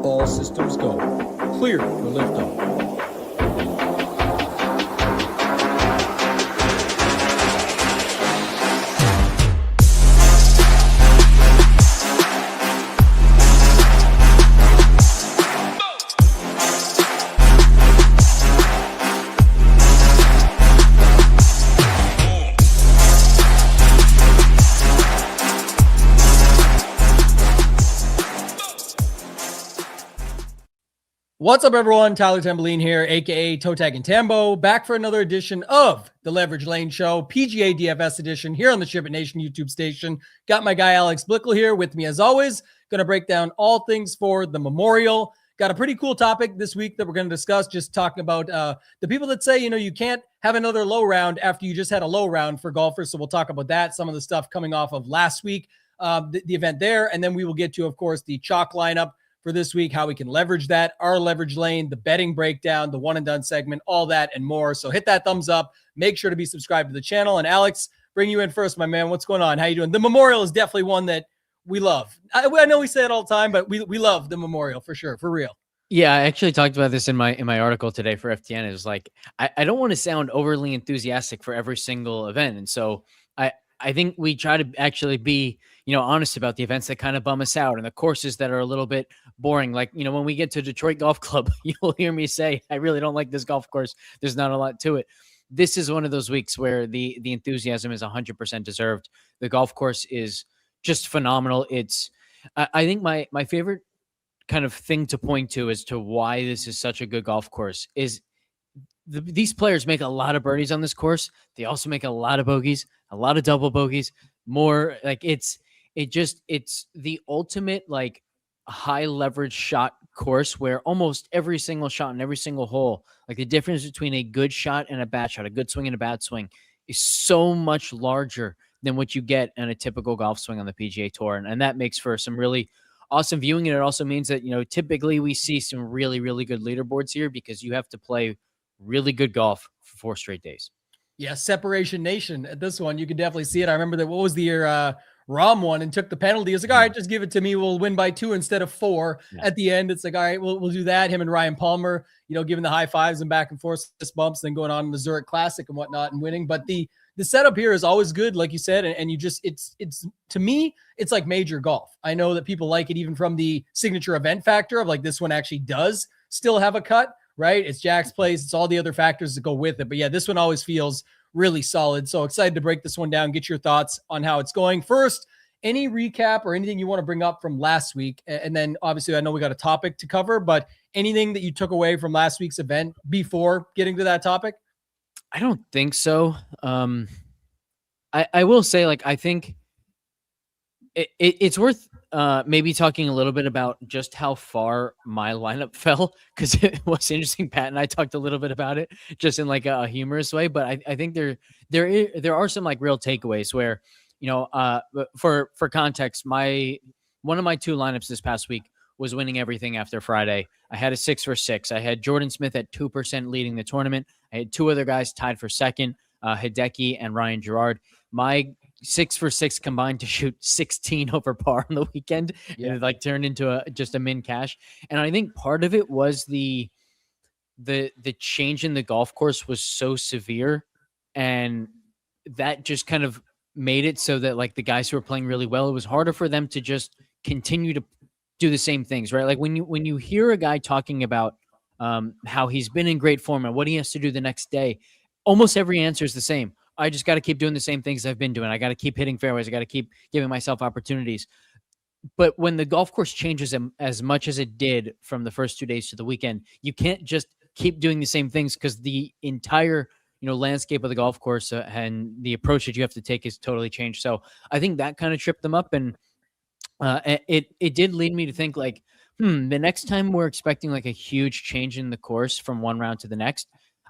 All systems go. Clear for liftoff. What's up, everyone? Tyler Tamboline here, aka ToeTagginTambo, back for another edition of the Leverage Lane Show, PGA DFS edition here on the Ship It Nation YouTube station. Got my guy Alex Blickle here with me as always. Going to break down all things for the Memorial. Got a pretty cool topic this week that we're going to discuss, just talking about the people that say, you can't have another low round after you just had a low round for golfers. So we'll talk about that, some of the stuff coming off of last week, the event there. And then we will get to, of course, the chalk lineup for this week, how we can leverage that, our leverage lane, the betting breakdown, the one and done segment, all that and more. So hit that thumbs up. Make sure to be subscribed to the channel. And Alex, bring you in first, my man. What's going on? How you doing? The Memorial is definitely one that we love. I know we say it all the time, but we love the Memorial for sure, for real. Yeah, I actually talked about this in my article today for FTN. It's like, I don't want to sound overly enthusiastic for every single event. And so I think we try to actually be, honest about the events that kind of bum us out and the courses that are a little bit boring. Like, when we get to Detroit Golf Club, you'll hear me say, I really don't like this golf course. There's not a lot to it. This is one of those weeks where the enthusiasm is 100% deserved. The golf course is just phenomenal. I think my favorite kind of thing to point to as to why this is such a good golf course is these players make a lot of birdies on this course. They also make a lot of bogeys, a lot of double bogeys, more like it's the ultimate like high leverage shot course where almost every single shot and every single hole, like the difference between a good shot and a bad shot, a good swing and a bad swing is so much larger than what you get in a typical golf swing on the PGA Tour. And that makes for some really awesome viewing. And it also means that, typically we see some really, really good leaderboards here because you have to play really good golf for 4 straight days. Yeah, Separation Nation at this one. You can definitely see it. I remember that, what was the year Rom won and took the penalty. It's like, all right, just give it to me. We'll win by 2 instead of 4 at the end. It's like, all right, we'll do that. Him and Ryan Palmer, giving the high fives and back and forth fist bumps, then going on in the Zurich Classic and whatnot and winning. But the setup here is always good, like you said, and you just, it's to me, it's like major golf. I know that people like it even from the signature event factor of like this one actually does still have a cut, right? It's Jack's Place. It's all the other factors that go with it. But yeah, this one always feels really solid. So excited to break this one down, get your thoughts on how it's going. First, any recap or anything you want to bring up from last week? And then obviously I know we got a topic to cover, but anything that you took away from last week's event before getting to that topic? I don't think so. I will say, like, I think it's worth maybe talking a little bit about just how far my lineup fell, because it was interesting. Pat and I talked a little bit about it just in like a humorous way, but I think there are some like real takeaways where, for context, one of my 2 lineups this past week was winning everything after Friday. I had a 6 for 6. I had Jordan Smith at 2% leading the tournament. I had 2 other guys tied for second, Hideki and Ryan Gerard. My 6 for 6 combined to shoot 16 over par on the weekend. Yeah. And it like turned into just a min cash. And I think part of it was the change in the golf course was so severe, and that just kind of made it so that like the guys who were playing really well, it was harder for them to just continue to do the same things, right? Like when you hear a guy talking about how he's been in great form and what he has to do the next day, almost every answer is the same. I just got to keep doing the same things I've been doing. I got to keep hitting fairways. I got to keep giving myself opportunities. But when the golf course changes as much as it did from the first 2 days to the weekend, you can't just keep doing the same things, because the entire landscape of the golf course and the approach that you have to take is totally changed. So I think that kind of tripped them up, and it did lead me to think like, the next time we're expecting like a huge change in the course from one round to the next,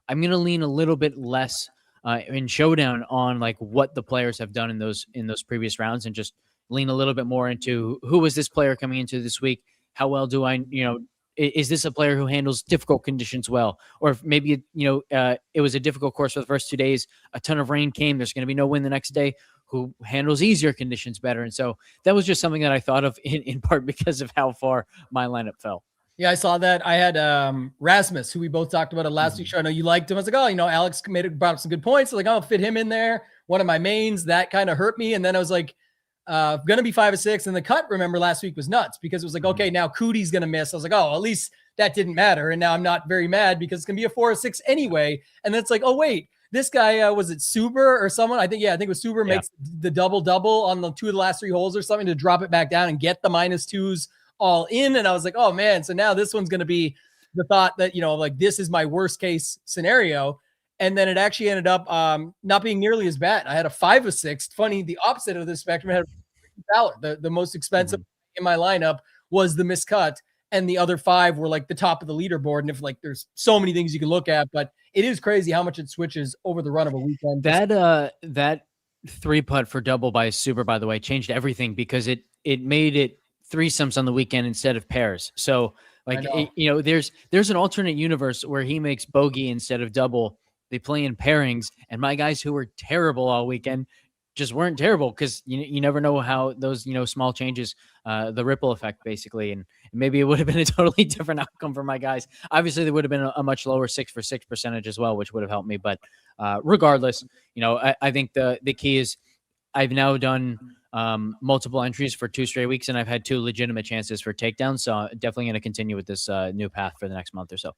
I'm going to lean a little bit less in showdown on like what the players have done in those previous rounds, and just lean a little bit more into who was this player coming into this week? How well do I, is this a player who handles difficult conditions well? Or if maybe, it was a difficult course for the first 2 days, a ton of rain came, there's going to be no wind the next day. Who handles easier conditions better? And so that was just something that I thought of in part because of how far my lineup fell. Yeah, I saw that. I had Rasmus, who we both talked about it last week's show. I know you liked him. I was like, oh, Alex brought up some good points. So like, I'll fit him in there. One of my mains that kind of hurt me. And then I was like, going to be 5 or 6. And the cut, remember, last week was nuts because it was like, okay, now Cootie's going to miss. I was like, oh, at least that didn't matter. And now I'm not very mad because it's going to be a 4 or 6 anyway. And then it's like, oh, wait, this guy, was it Suber or someone? I think it was Suber makes the double on the 2 of the last 3 holes or something to drop it back down and get the -2s all in. And I was like, oh man, so now this one's going to be the thought that, like this is my worst case scenario. And then it actually ended up not being nearly as bad. I had a 5 or 6. Funny, the opposite of the spectrum. I had Fowler, the most expensive in my lineup was the miscut. And the other 5 were like the top of the leaderboard. And if like, there's so many things you can look at, but it is crazy how much it switches over the run of a weekend. That 3 putt for double by Super, by the way, changed everything because it made it threesomes on the weekend instead of pairs. So like, there's an alternate universe where he makes bogey instead of double. They play in pairings, and my guys who were terrible all weekend just weren't terrible because you never know how those, small changes, the ripple effect basically. And maybe it would have been a totally different outcome for my guys. Obviously there would have been a much lower 6 for 6 percentage as well, which would have helped me. But regardless, I think the key is I've now done multiple entries for 2 straight weeks, and I've had 2 legitimate chances for takedowns. So I'm definitely going to continue with this new path for the next month or so.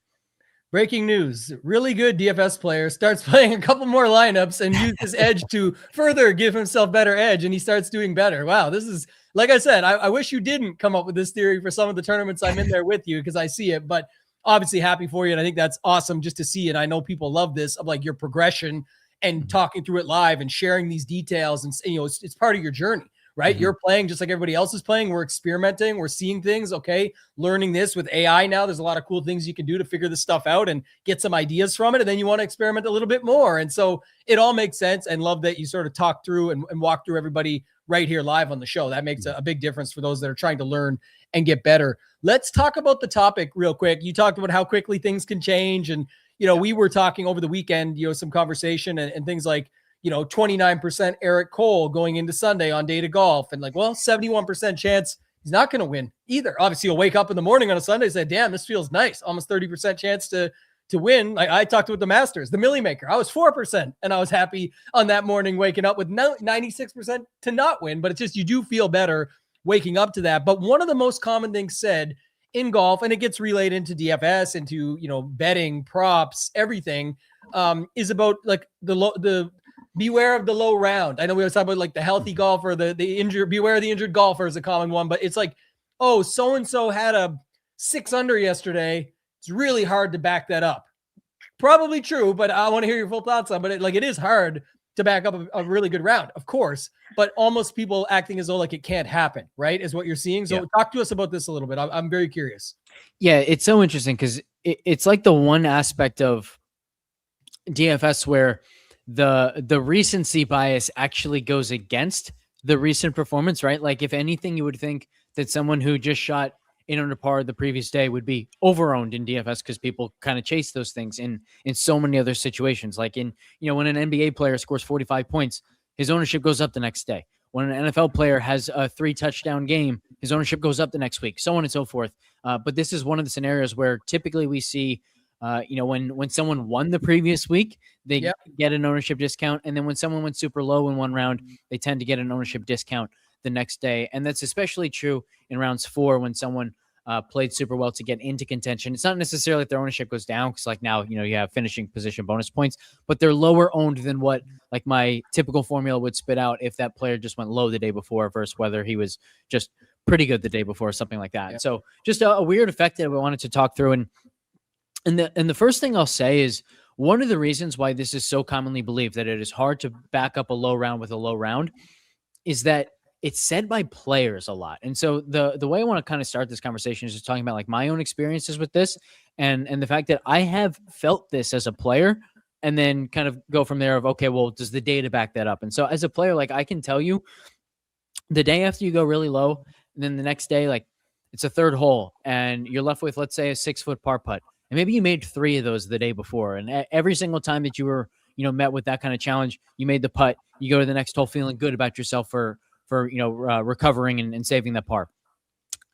Breaking news, really good DFS player starts playing a couple more lineups and uses his edge to further give himself better edge, and he starts doing better. Wow, this is, like I said, I wish you didn't come up with this theory for some of the tournaments I'm in there with you because I see it, but obviously happy for you, and I think that's awesome just to see it. I know people love this, of like your progression and talking through it live and sharing these details, and it's part of your journey. Right? You're playing just like everybody else is playing. We're experimenting. We're seeing things. Okay. Learning this with AI now. There's a lot of cool things you can do to figure this stuff out and get some ideas from it. And then you want to experiment a little bit more. And so it all makes sense, and love that you sort of talk through and walk through everybody right here live on the show. That makes a big difference for those that are trying to learn and get better. Let's talk about the topic real quick. You talked about how quickly things can change. And, we were talking over the weekend, some conversation and things like, 29% Eric Cole going into Sunday on Day to Golf. And like, well, 71% chance he's not going to win either. Obviously, you'll wake up in the morning on a Sunday and say, damn, this feels nice. Almost 30% chance to win. I talked with the Masters, the Millie Maker. I was 4%, and I was happy on that morning waking up with 96% to not win. But it's just, you do feel better waking up to that. But one of the most common things said in golf, and it gets relayed into DFS, into, betting, props, everything, is about like the beware of the low round. I know we always talk about like the healthy golfer, the injured, beware of the injured golfer is a common one, but it's like, oh, so-and-so had a 6 under yesterday. It's really hard to back that up. Probably true, but I want to hear your full thoughts on, but it is hard to back up a really good round, of course, but almost people acting as though like it can't happen, right? Is what you're seeing. So talk to us about this a little bit. I'm very curious. Yeah, it's so interesting because it's like the one aspect of DFS where the recency bias actually goes against the recent performance, right? Like if anything, you would think that someone who just shot 8 under par the previous day would be over-owned in DFS because people kind of chase those things in so many other situations. Like in, when an NBA player scores 45 points, his ownership goes up the next day. When an NFL player has a 3 touchdown game, his ownership goes up the next week, so on and so forth. But this is one of the scenarios where typically we see when someone won the previous week, they get an ownership discount. And then when someone went super low in one round, they tend to get an ownership discount the next day. And that's especially true in rounds 4 when someone played super well to get into contention. It's not necessarily that their ownership goes down because like now, you have finishing position bonus points, but they're lower owned than what like my typical formula would spit out if that player just went low the day before versus whether he was just pretty good the day before or something like that. So just a weird effect that we wanted to talk through. And the first thing I'll say is one of the reasons why this is so commonly believed that it is hard to back up a low round with a low round is that it's said by players a lot. And so the way I want to kind of start this conversation is just talking about like my own experiences with this and the fact that I have felt this as a player and then kind of go from there of, okay, well, does the data back that up? And so as a player, like I can tell you the day after you go really low and then the next day, like it's a 3rd hole and you're left with, let's say, a 6-foot par putt. And maybe you made 3 of those the day before. And every single time that you were, met with that kind of challenge, you made the putt, you go to the next hole feeling good about yourself for recovering and saving that par.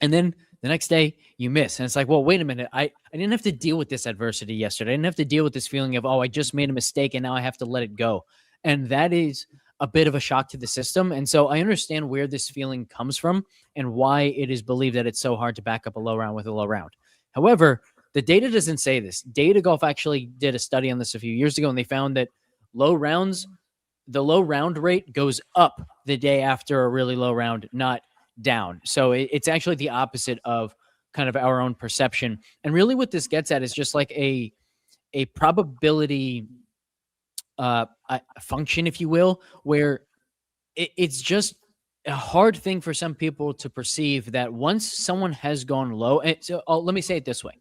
And then the next day you miss. And it's like, well, wait a minute. I didn't have to deal with this adversity yesterday. I didn't have to deal with this feeling of, oh, I just made a mistake and now I have to let it go. And that is a bit of a shock to the system. And so I understand where this feeling comes from and why it is believed that it's so hard to back up a low round with a low round. However, the data doesn't say this. Data Golf actually did a study on this a few years ago, and they found that the low round rate goes up the day after a really low round, not down. So it's actually the opposite of kind of our own perception. And really what this gets at is just like a probability function, if you will, where it's just a hard thing for some people to perceive that once someone has gone low. And so let me say it this way.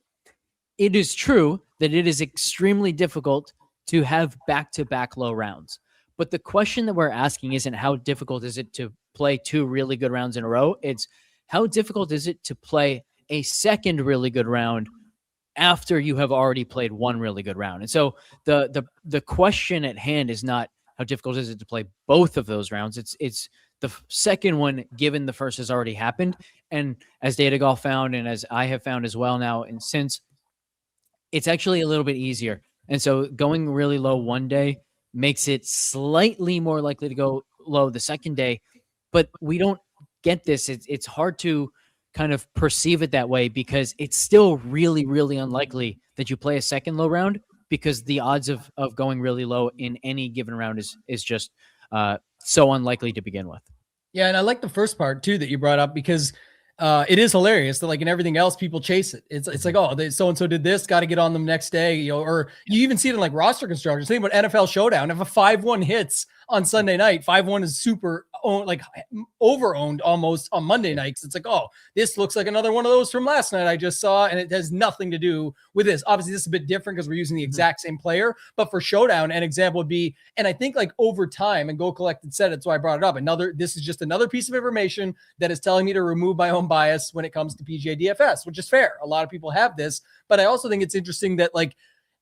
It is true that it is extremely difficult to have back-to-back low rounds. But the question that we're asking isn't how difficult is it to play 2 really good rounds in a row. It's how difficult is it to play a second really good round after you have already played 1 really good round. And so the question at hand is not how difficult is it to play both of those rounds. It's the second one, given the first has already happened. And as Data Golf found, and as I have found as well now, and since it's actually a little bit easier. And so going really low one day makes it slightly more likely to go low the second day, but we don't get this. It's hard to kind of perceive it that way because it's still really, really unlikely that you play a second low round because the odds of going really low in any given round is just so unlikely to begin with. Yeah, and I like the first part too that you brought up because it is hilarious that like in everything else, people chase it. It's like, oh, so-and-so did this, got to get on them next day, you know, or you even see it in like roster constructors. Think about NFL Showdown. If a 5-1 hits on Sunday night, 5-1 is super like over-owned almost on Monday nights. It's like, oh, this looks like another one of those from last night I just saw, and it has nothing to do with this. Obviously, this is a bit different because we're using the exact same player, but for Showdown, an example would be, and I think like over time, and Go Collected said it, so I brought it up. This is just another piece of information that is telling me to remove my own bias when it comes to PGA DFS, which is fair. A lot of people have this, but I also think it's interesting that like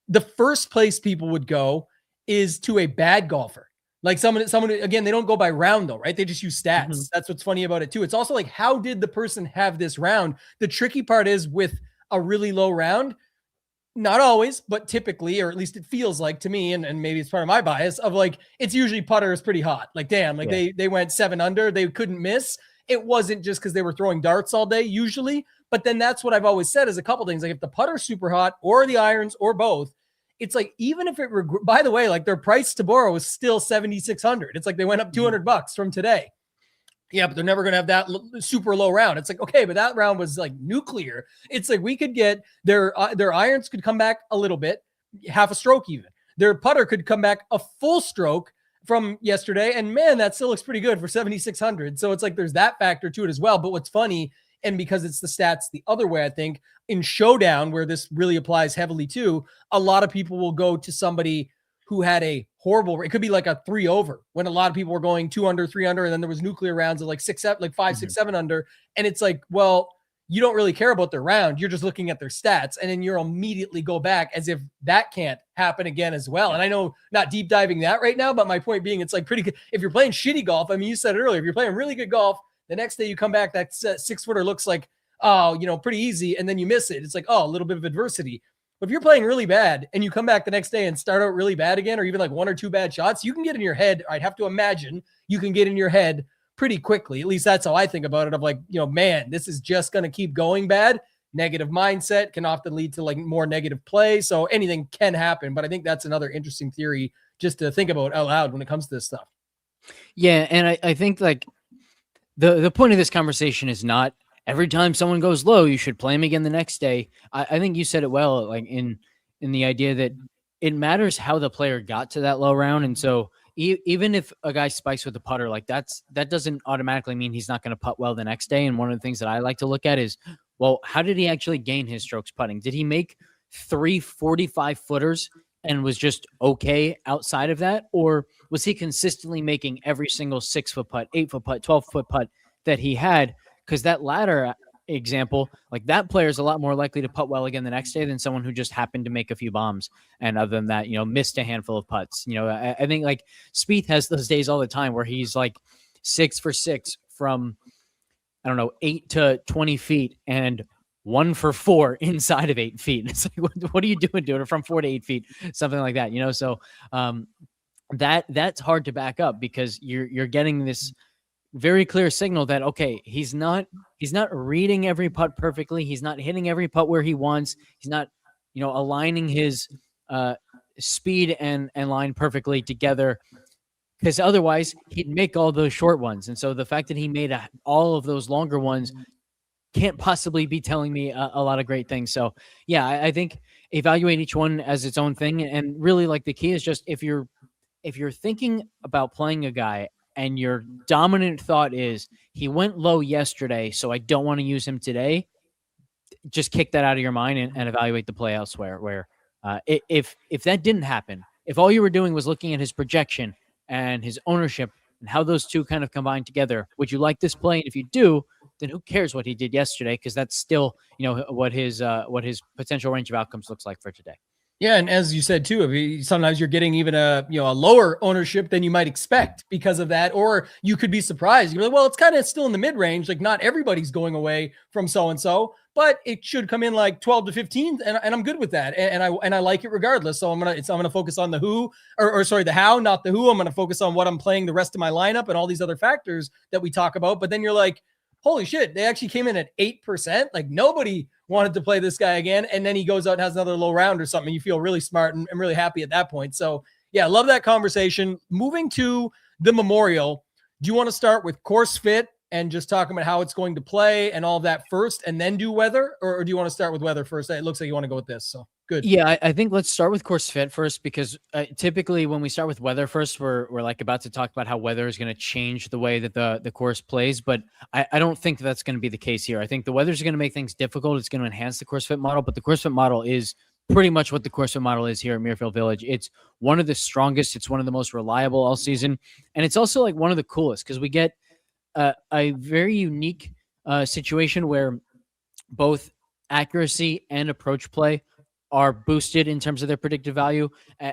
the first place people would go is to a bad golfer. Like someone, again, they don't go by round though, right? They just use stats. Mm-hmm. That's what's funny about it too. It's also like, how did the person have this round? The tricky part is with a really low round, not always, but typically, or at least it feels like to me, and maybe it's part of my bias of like, it's usually putter is pretty hot. Like, damn, like they went 7 under, they couldn't miss. It wasn't just because they were throwing darts all day usually, but then that's what I've always said is a couple things. Like if the putter's super hot or the irons or both, it's like, even if it, by the way, like their price to borrow is still 7,600. It's like they went up $200 from today. Yeah, but they're never going to have that super low round. It's like, okay, but that round was like nuclear. It's like we could get their irons could come back a little bit, half a stroke even. Their putter could come back a full stroke from yesterday. And man, that still looks pretty good for 7,600. So it's like there's that factor to it as well. But what's funny, and because it's the stats the other way, I think in Showdown, where this really applies heavily to, a lot of people will go to somebody who had a horrible, it could be like a 3 over when a lot of people were going 2 under, 3 under. And then there was nuclear rounds of like 6, 7, like 5, 6, 7 under. And it's like, well, you don't really care about their round. You're just looking at their stats. And then you'll immediately go back as if that can't happen again as well. And I know not deep diving that right now, but my point being, it's like pretty good. If you're playing shitty golf, I mean, you said it earlier, if you're playing really good golf, the next day you come back, that 6-footer looks like, oh, you know, pretty easy. And then you miss it. It's like, oh, a little bit of adversity. But if you're playing really bad and you come back the next day and start out really bad again, or even like 1 or 2 bad shots, you can get in your head. I'd have to imagine you can get in your head pretty quickly. At least that's how I think about it, of like, you know, man, this is just going to keep going bad. Negative mindset can often lead to like more negative play. So anything can happen. But I think that's another interesting theory just to think about out loud when it comes to this stuff. Yeah. And I think like the point of this conversation is not every time someone goes low, you should play him again the next day. I think you said it well, like in the idea that it matters how the player got to that low round. And so even if a guy spikes with a putter, like that doesn't automatically mean he's not going to putt well the next day. And one of the things that I like to look at is, well, how did he actually gain his strokes putting? Did he make 3 45-footers and was just okay outside of that? Or was he consistently making every single 6-foot putt, 8-foot putt, 12-foot putt that he had? Because that latter example, like that player is a lot more likely to putt well again the next day than someone who just happened to make a few bombs. And other than that, you know, missed a handful of putts. You know, I think like Spieth has those days all the time where he's like 6 for 6 from I don't know, 8 to 20 feet and 1 for 4 inside of 8 feet. It's like, what are you doing it from 4 to 8 feet, something like that, So that's hard to back up because you're getting this very clear signal that, okay, he's not reading every putt perfectly. He's not hitting every putt where he wants. He's not, aligning his speed and line perfectly together, because otherwise he'd make all those short ones. And so the fact that he made all of those longer ones can't possibly be telling me a lot of great things. So yeah, I think evaluate each one as its own thing. And really, like, the key is just if you're thinking about playing a guy and your dominant thought is he went low yesterday, so I don't want to use him today, just kick that out of your mind and evaluate the play elsewhere. Where if that didn't happen, if all you were doing was looking at his projection and his ownership and how those two kind of combine together, would you like this play? And if you do, then who cares what he did yesterday? Because that's still, what his potential range of outcomes looks like for today. Yeah, and as you said too, sometimes you're getting even a lower ownership than you might expect because of that, or you could be surprised. You're like, well, it's kind of still in the mid range. Like, not everybody's going away from so and so, but it should come in like 12 to 15, and I'm good with that, and I like it regardless. So I'm gonna focus on the who, or sorry, the how, not the who. I'm gonna focus on what I'm playing the rest of my lineup and all these other factors that we talk about. But then you're like, holy shit, they actually came in at 8%. Like, nobody wanted to play this guy again. And then he goes out and has another low round or something. You feel really smart and really happy at that point. So yeah, love that conversation. Moving to the Memorial, do you want to start with course fit and just talk about how it's going to play and all of that first and then do weather? Or do you want to start with weather first? It looks like you want to go with this. So good. Yeah, I think let's start with course fit first, because typically when we start with weather first, we're like about to talk about how weather is going to change the way that the course plays. But I don't think that's going to be the case here. I think the weather is going to make things difficult. It's going to enhance the course fit model, but the course fit model is pretty much what the course fit model is here at Muirfield Village. It's one of the strongest. It's one of the most reliable all season. And it's also like one of the coolest because we get a very unique situation where both accuracy and approach play are boosted in terms of their predictive value.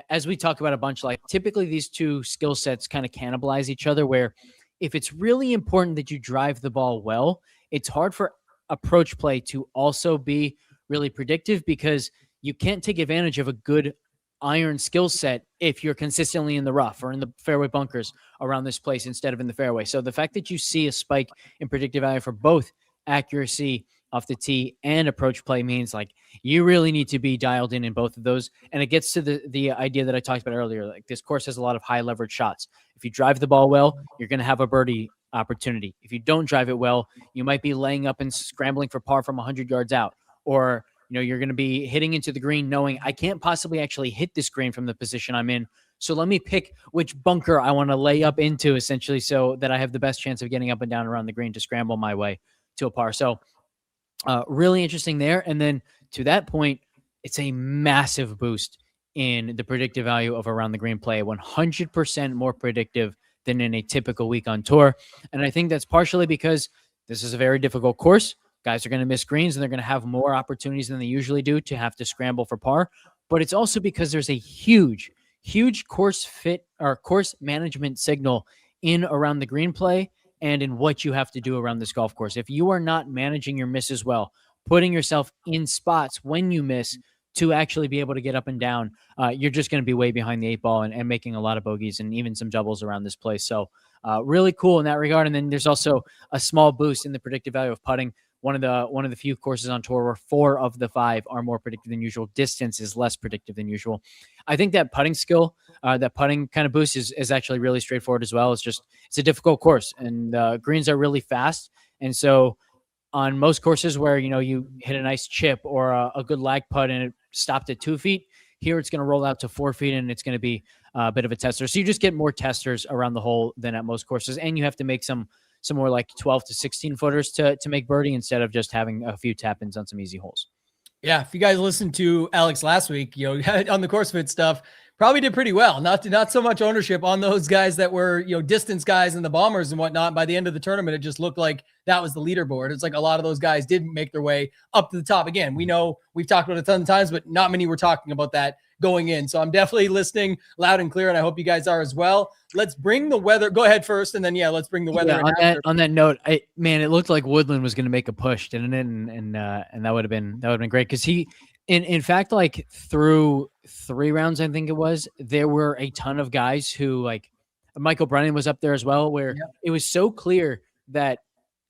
As we talk about a bunch, like, typically these two skill sets kind of cannibalize each other, where if it's really important that you drive the ball well, it's hard for approach play to also be really predictive, because you can't take advantage of a good iron skill set if you're consistently in the rough or in the fairway bunkers around this place instead of in the fairway. So the fact that you see a spike in predictive value for both accuracy off the tee and approach play means, like, you really need to be dialed in both of those. And it gets to the idea that I talked about earlier. Like, this course has a lot of high leverage shots. If you drive the ball well, you're going to have a birdie opportunity. If you don't drive it well, you might be laying up and scrambling for par from 100 yards out, or you're going to be hitting into the green knowing I can't possibly actually hit this green from the position I'm in. So let me pick which bunker I want to lay up into, essentially, so that I have the best chance of getting up and down around the green to scramble my way to a par. So really interesting there. And then to that point, it's a massive boost in the predictive value of around the green play, 100% more predictive than in a typical week on tour. And I think that's partially because this is a very difficult course. Guys are going to miss greens and they're going to have more opportunities than they usually do to have to scramble for par. But it's also because there's a huge course fit or course management signal in around the green play and in what you have to do around this golf course. If you are not managing your misses well, putting yourself in spots when you miss to actually be able to get up and down, you're just going to be way behind the 8 ball and making a lot of bogeys and even some doubles around this place. So really cool in that regard. And then there's also a small boost in the predictive value of putting. One of the few courses on tour where 4 of the 5 are more predictive than usual. Distance is less predictive than usual. I think that putting skill, that putting kind of boost is actually really straightforward as well. It's a difficult course, and greens are really fast. And so on most courses where, you hit a nice chip or a good lag putt and it stopped at 2 feet, here it's going to roll out to 4 feet and it's going to be a bit of a tester. So you just get more testers around the hole than at most courses. And you have to make some more like 12 to 16 footers to make birdie instead of just having a few tap-ins on some easy holes. Yeah, if you guys listened to Alex last week, on the course fit stuff, probably did pretty well. Not so much ownership on those guys that were, distance guys and the bombers and whatnot. By the end of the tournament, it just looked like that was the leaderboard. It's like a lot of those guys didn't make their way up to the top. Again, we know we've talked about it a ton of times, but not many were talking about that going in. So I'm definitely listening loud and clear, and I hope you guys are as well. Let's bring the weather. Go ahead first, and then let's bring the weather. On that note, it looked like Woodland was going to make a push, didn't it? And that would have been great because he. In fact, like through 3 rounds, I think it was, there were a ton of guys who, like Michael Brennan was up there as well, where it was so clear that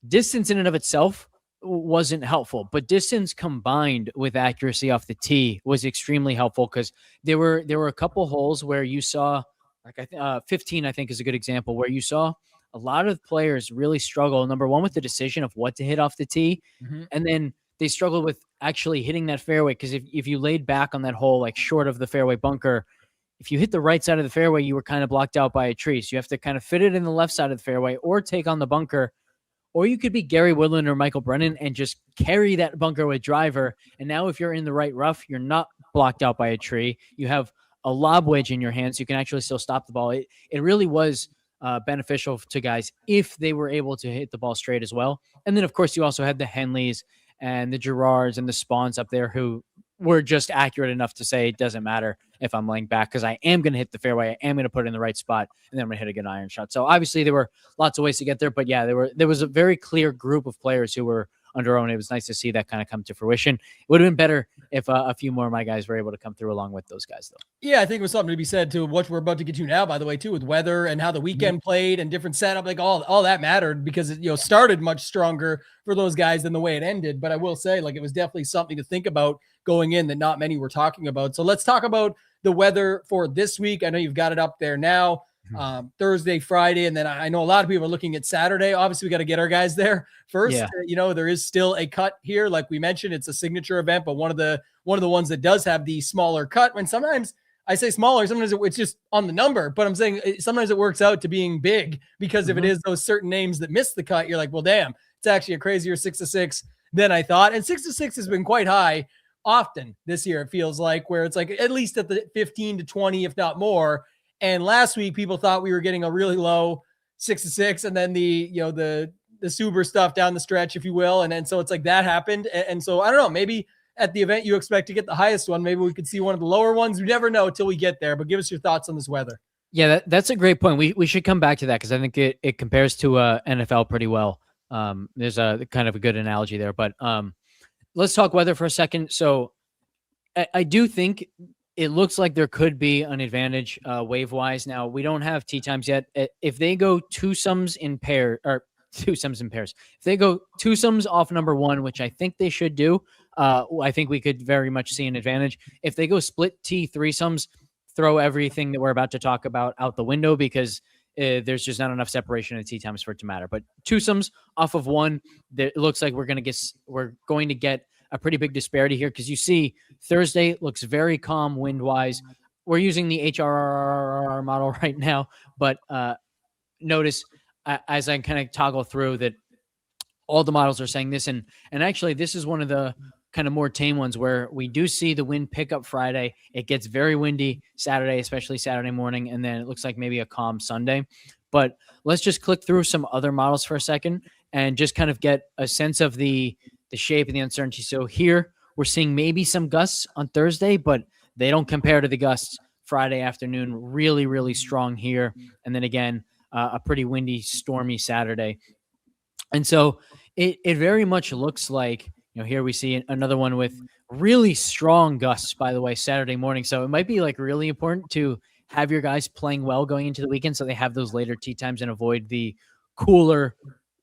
distance in and of itself wasn't helpful, but distance combined with accuracy off the tee was extremely helpful because there were a couple holes where you saw, like 15, I think is a good example, where you saw a lot of players really struggle. Number one, with the decision of what to hit off the tee, and then they struggled with actually hitting that fairway because if you laid back on that hole, like short of the fairway bunker, if you hit the right side of the fairway, you were kind of blocked out by a tree. So you have to kind of fit it in the left side of the fairway or take on the bunker. Or you could be Gary Woodland or Michael Brennan and just carry that bunker with driver. And now if you're in the right rough, you're not blocked out by a tree. You have a lob wedge in your hand, so you can actually still stop the ball. It really was beneficial to guys if they were able to hit the ball straight as well. And then, of course, you also had the Henleys and the Gerards and the Spawns up there who were just accurate enough to say it doesn't matter if I'm laying back because I am going to hit the fairway. I am going to put it in the right spot, and then I'm going to hit a good iron shot. So obviously there were lots of ways to get there, but yeah, there was a very clear group of players who were under own. It was nice to see that kind of come to fruition. It would have been better if a few more of my guys were able to come through along with those guys, though. Yeah, I think it was something to be said to what we're about to get to now, by the way, too, with weather and how the weekend played and different setup. Like all that mattered because it started much stronger for those guys than the way it ended. But I will say, like, it was definitely something to think about going in that not many were talking about. So let's talk about the weather for this week. I know you've got it up there now. Thursday, Friday, and then I know a lot of people are looking at Saturday. Obviously, we got to get our guys there first. Yeah. There is still a cut here, like we mentioned. It's a signature event, but one of the ones that does have the smaller cut. When sometimes I say smaller, sometimes it's just on the number, but I'm saying sometimes it works out to being big because if it is those certain names that miss the cut, you're like, well, damn, it's actually a crazier 6-6 than I thought. And 6-6 has been quite high often this year. It feels like where it's like at least at the 15 to 20, if not more. And last week, people thought we were getting a really low 6-6, and then the Suber stuff down the stretch, if you will. And then so it's like that happened. And so I don't know, maybe at the event you expect to get the highest one. Maybe we could see one of the lower ones. We never know until we get there. But give us your thoughts on this weather. Yeah, that's a great point. We should come back to that because I think it compares to NFL pretty well. There's a kind of a good analogy there. But let's talk weather for a second. So I do think it looks like there could be an advantage wave-wise. Now, we don't have tee times yet. If they go two-sums in pairs, if they go two-sums off number one, which I think they should do, I think we could very much see an advantage. If they go split tee threesomes, throw everything that we're about to talk about out the window because there's just not enough separation in tee times for it to matter. But two-sums off of one, it looks like we're going to get a pretty big disparity here because you see Thursday looks very calm wind-wise. We're using the HRR model right now, but notice as I kind of toggle through that all the models are saying this, and actually this is one of the kind of more tame ones where we do see the wind pick up Friday. It gets very windy Saturday, especially Saturday morning, and then it looks like maybe a calm Sunday. But let's just click through some other models for a second and just kind of get a sense of the shape and the uncertainty. So here we're seeing maybe some gusts on Thursday, but they don't compare to the gusts Friday afternoon. Really, really strong here. And then again, a pretty windy, stormy Saturday. And so it very much looks like, here we see another one with really strong gusts, by the way, Saturday morning. So it might be like really important to have your guys playing well going into the weekend so they have those later tee times and avoid the cooler,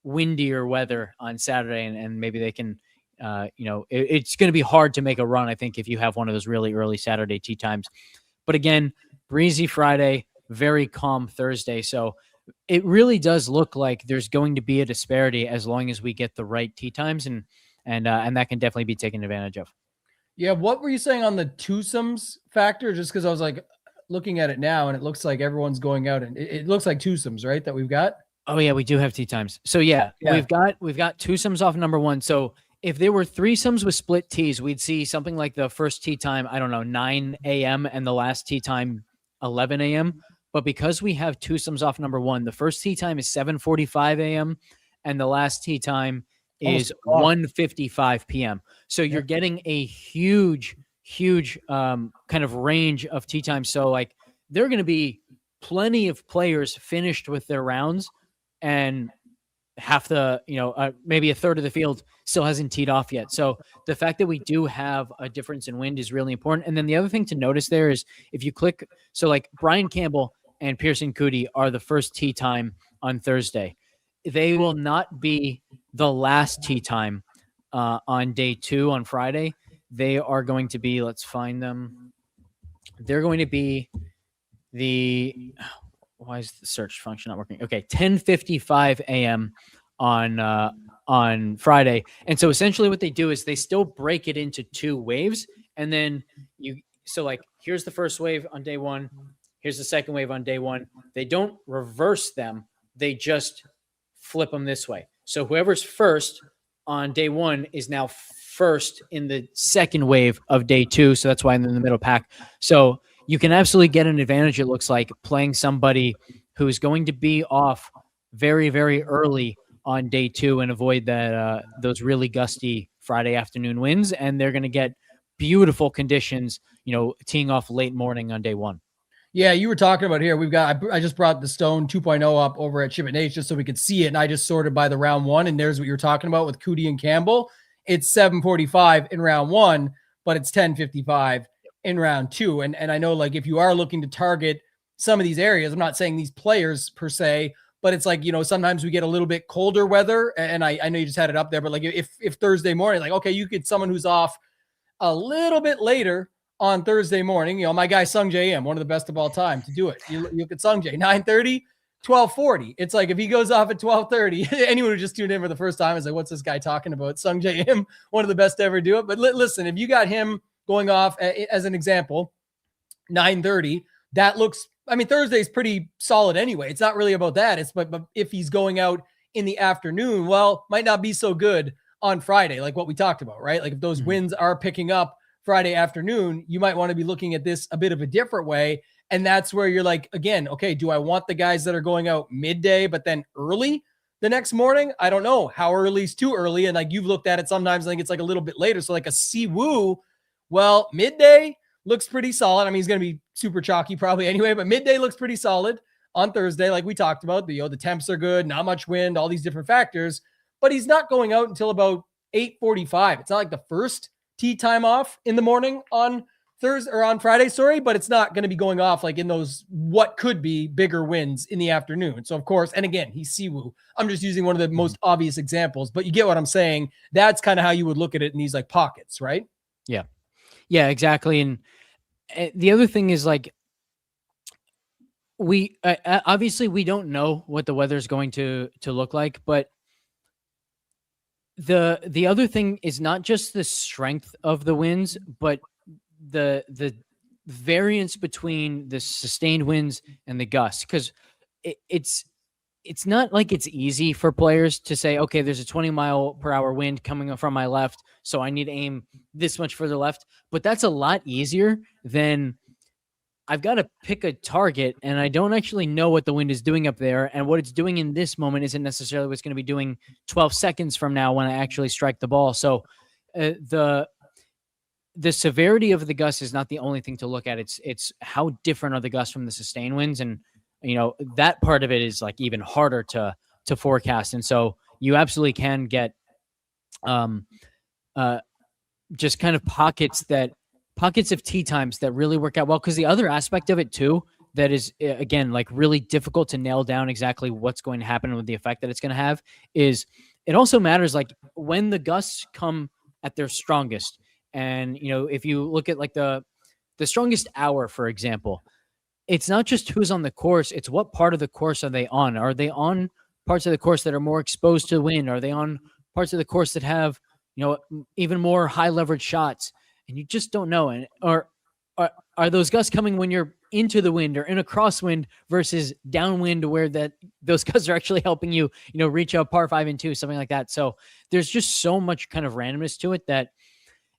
windier weather on Saturday, and maybe they can, it's going to be hard to make a run, I think, if you have one of those really early Saturday tee times. But again, breezy Friday, very calm Thursday. So it really does look like there's going to be a disparity as long as we get the right tee times, and that can definitely be taken advantage of. Yeah, what were you saying on the twosomes factor? Just because I was like looking at it now, and it looks like everyone's going out, and it looks like twosomes, right? That we've got. Oh yeah, we do have tee times. So yeah. we've got twosomes off number one. So if there were threesomes with split tees, we'd see something like the first tee time, I don't know, 9 a.m. and the last tee time 11 a.m. But because we have twosomes off number one, the first tee time is 7:45 a.m. and the last tee time is 1:55 p.m. So you're getting a huge kind of range of tee times. So like there are going to be plenty of players finished with their rounds, and half the, maybe a third of the field still hasn't teed off yet. So the fact that we do have a difference in wind is really important. And then the other thing to notice there is if you click, so like Brian Campbell and Pearson Coody are the first tee time on Thursday. They will not be the last tee time on day 2 on Friday. They are going to be, let's find them. They're going to be why is the search function not working? Okay, 10:55 a.m. on Friday. And so essentially what they do is they still break it into 2 waves. And then so like, here's the first wave on day 1. Here's the second wave on day 1. They don't reverse them. They just flip them this way. So whoever's first on day 1 is now first in the second wave of day 2. So that's why I'm in the middle pack. So you can absolutely get an advantage, it looks like, playing somebody who is going to be off very, very early on day 2 and avoid that those really gusty Friday afternoon winds. And they're going to get beautiful conditions, teeing off late morning on day 1. Yeah, you were talking about here. I just brought the Stone 2.0 up over at Chip and H just so we could see it. And I just sorted by the round 1. And there's what you're talking about with Coody and Campbell. It's 7:45 in round 1, but it's 10:55 in round 2. And I know, like, if you are looking to target some of these areas, I'm not saying these players per se, but it's like, sometimes we get a little bit colder weather. And I know you just had it up there, but like if Thursday morning, like, okay, you get someone who's off a little bit later on Thursday morning, my guy Sung J M, one of the best of all time to do it. You look at Sung J, 9:30, 12:40. It's like if he goes off at 12:30, anyone who just tuned in for the first time is like, what's this guy talking about? Sung J M, one of the best to ever do it. But listen, if you got him going off as an example, 9:30, that looks, Thursday's pretty solid anyway. It's not really about that. But if he's going out in the afternoon, well, might not be so good on Friday, like what we talked about, right? Like if those winds are picking up Friday afternoon, you might want to be looking at this a bit of a different way. And that's where you're like, again, okay, do I want the guys that are going out midday, but then early the next morning? I don't know how early is too early. And like you've looked at it sometimes, I think it's like a little bit later. So like a Siwoo, well, midday looks pretty solid. He's going to be super chalky probably anyway, but midday looks pretty solid on Thursday. Like we talked about, the temps are good, not much wind, all these different factors, but he's not going out until about 8:45. It's not like the first tee time off in the morning on Thursday or on Friday, but it's not going to be going off like in those what could be bigger winds in the afternoon. So of course, and again, he's Siwoo. I'm just using one of the most obvious examples, but you get what I'm saying. That's kind of how you would look at it in these like pockets, right? Yeah, exactly. And the other thing is like, we obviously we don't know what the weather is going to look like, but the other thing is not just the strength of the winds, but the variance between the sustained winds and the gusts. Because it's not like it's easy for players to say, okay, there's a 20-mile-per-hour wind coming up from my left, so I need to aim this much further left. But that's a lot easier than I've got to pick a target, and I don't actually know what the wind is doing up there. And what it's doing in this moment isn't necessarily what it's going to be doing 12 seconds from now when I actually strike the ball. So the severity of the gusts is not the only thing to look at. It's how different are the gusts from the sustained winds. And, that part of it is like even harder to forecast. And so you absolutely can get just kind of pockets of tee times that really work out well. Because the other aspect of it too, that is, again, like really difficult to nail down exactly what's going to happen with the effect that it's going to have, is it also matters like when the gusts come at their strongest. And, if you look at like the strongest hour, for example, it's not just who's on the course, it's what part of the course are they on? Are they on parts of the course that are more exposed to the wind? Are they on parts of the course that have, even more high leverage shots? And you just don't know. And are those gusts coming when you're into the wind or in a crosswind versus downwind, where those gusts are actually helping you, reach a par 5 and 2, something like that. So there's just so much kind of randomness to it that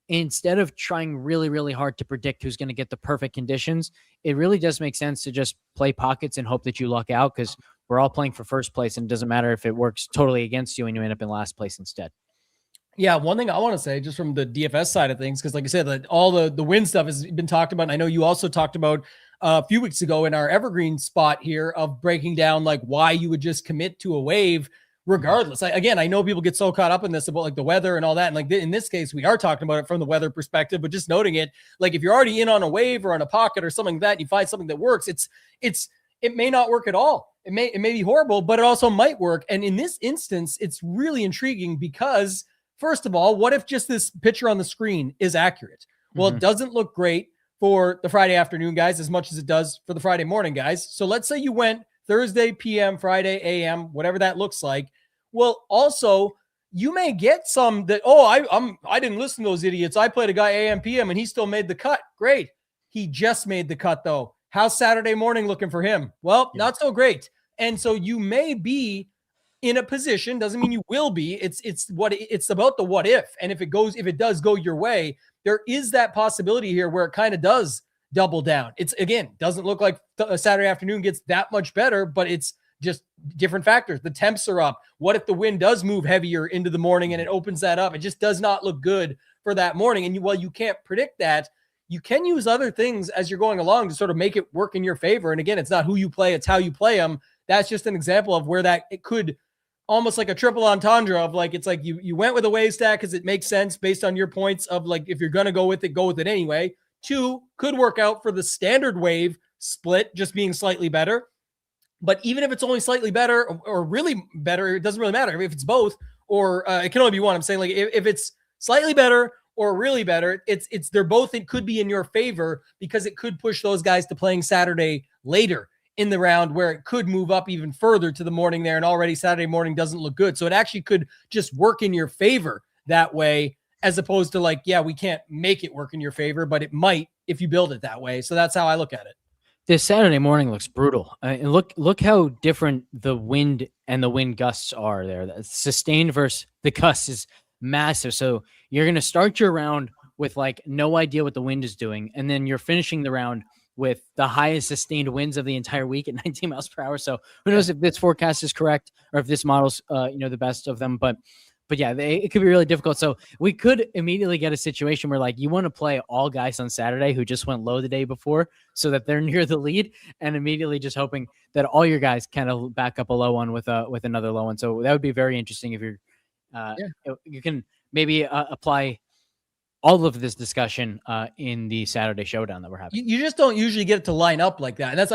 instead of trying really, really hard to predict who's going to get the perfect conditions, it really does make sense to just play pockets and hope that you luck out, because we're all playing for first place, and it doesn't matter if it works totally against you and you end up in last place instead. Yeah, one thing I want to say just from the DFS side of things, because like I said, that all the win stuff has been talked about. And I know you also talked about a few weeks ago in our evergreen spot here of breaking down like why you would just commit to a wave regardless. Again, I know people get so caught up in this about like the weather and all that. And like in this case, we are talking about it from the weather perspective, but just noting it, like if you're already in on a wave or on a pocket or something like that, and you find something that works, it may not work at all. It may be horrible, but it also might work. And in this instance, it's really intriguing because first of all, what if just this picture on the screen is accurate? Well, It doesn't look great for the Friday afternoon guys as much as it does for the Friday morning guys. So let's say you went Thursday PM, Friday AM, whatever that looks like. Well, also you may get some that, I didn't listen to those idiots. I played a guy AM PM and he still made the cut. Great. He just made the cut though. How's Saturday morning looking for him? Well, not so great. And so you may be in a position, doesn't mean you will be. It's about the what if. And if it does go your way, there is that possibility here where it kind of does double down. It's again, doesn't look like a Saturday afternoon gets that much better, but it's just different factors. The temps are up. What if the wind does move heavier into the morning and it opens that up? It just does not look good for that morning. And while you can't predict that, you can use other things as you're going along to sort of make it work in your favor. And again, it's not who you play, it's how you play them. That's just an example of where it could almost like a triple entendre of like, it's like you went with a wave stack because it makes sense based on your points of like, if you're going to go with it anyway. 2 could work out for the standard wave split, just being slightly better. But even if it's only slightly better or really better, it doesn't really matter if it's both, or it can only be one. I'm saying like if it's slightly better or really better, they're both, it could be in your favor because it could push those guys to playing Saturday later in the round where it could move up even further to the morning there. And already Saturday morning doesn't look good. So it actually could just work in your favor that way, as opposed to like, yeah, we can't make it work in your favor, but it might if you build it that way. So that's how I look at it. This Saturday morning looks brutal. And look how different the wind and the wind gusts are there. The sustained versus the gusts is massive. So you're going to start your round with like no idea what the wind is doing. And then you're finishing the round with the highest sustained winds of the entire week at 19 miles per hour. So who knows if this forecast is correct or if this model's, the best of them, but yeah, it could be really difficult. So we could immediately get a situation where like you want to play all guys on Saturday who just went low the day before so that they're near the lead, and immediately just hoping that all your guys kind of back up a low one with another low one. So that would be very interesting if you're, you can maybe apply all of this discussion in the Saturday showdown that we're having. You just don't usually get it to line up like that. And that's,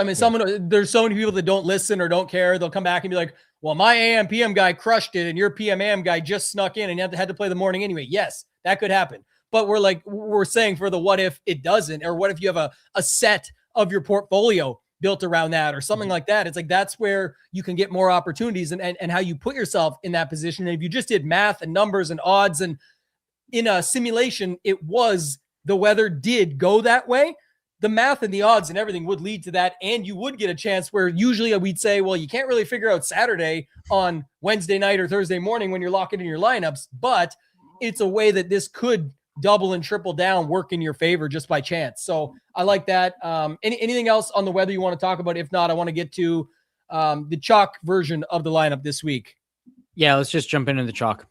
there's so many people that don't listen or don't care. They'll come back and be like, well, my AM PM guy crushed it and your PM AM guy just snuck in and you had to play the morning anyway. Yes, that could happen. But we're saying for the what if it doesn't, or what if you have a set of your portfolio built around that or something like that. It's like, that's where you can get more opportunities and how you put yourself in that position. And if you just did math and numbers and odds and in a simulation, the weather did go that way, the math and the odds and everything would lead to that. And you would get a chance where usually we'd say, well, you can't really figure out Saturday on Wednesday night or Thursday morning when you're locking in your lineups, but it's a way that this could double and triple down, work in your favor just by chance. So I like that. Anything else on the weather you want to talk about? If not, I want to get to the chalk version of the lineup this week. Yeah, let's just jump into the chalk.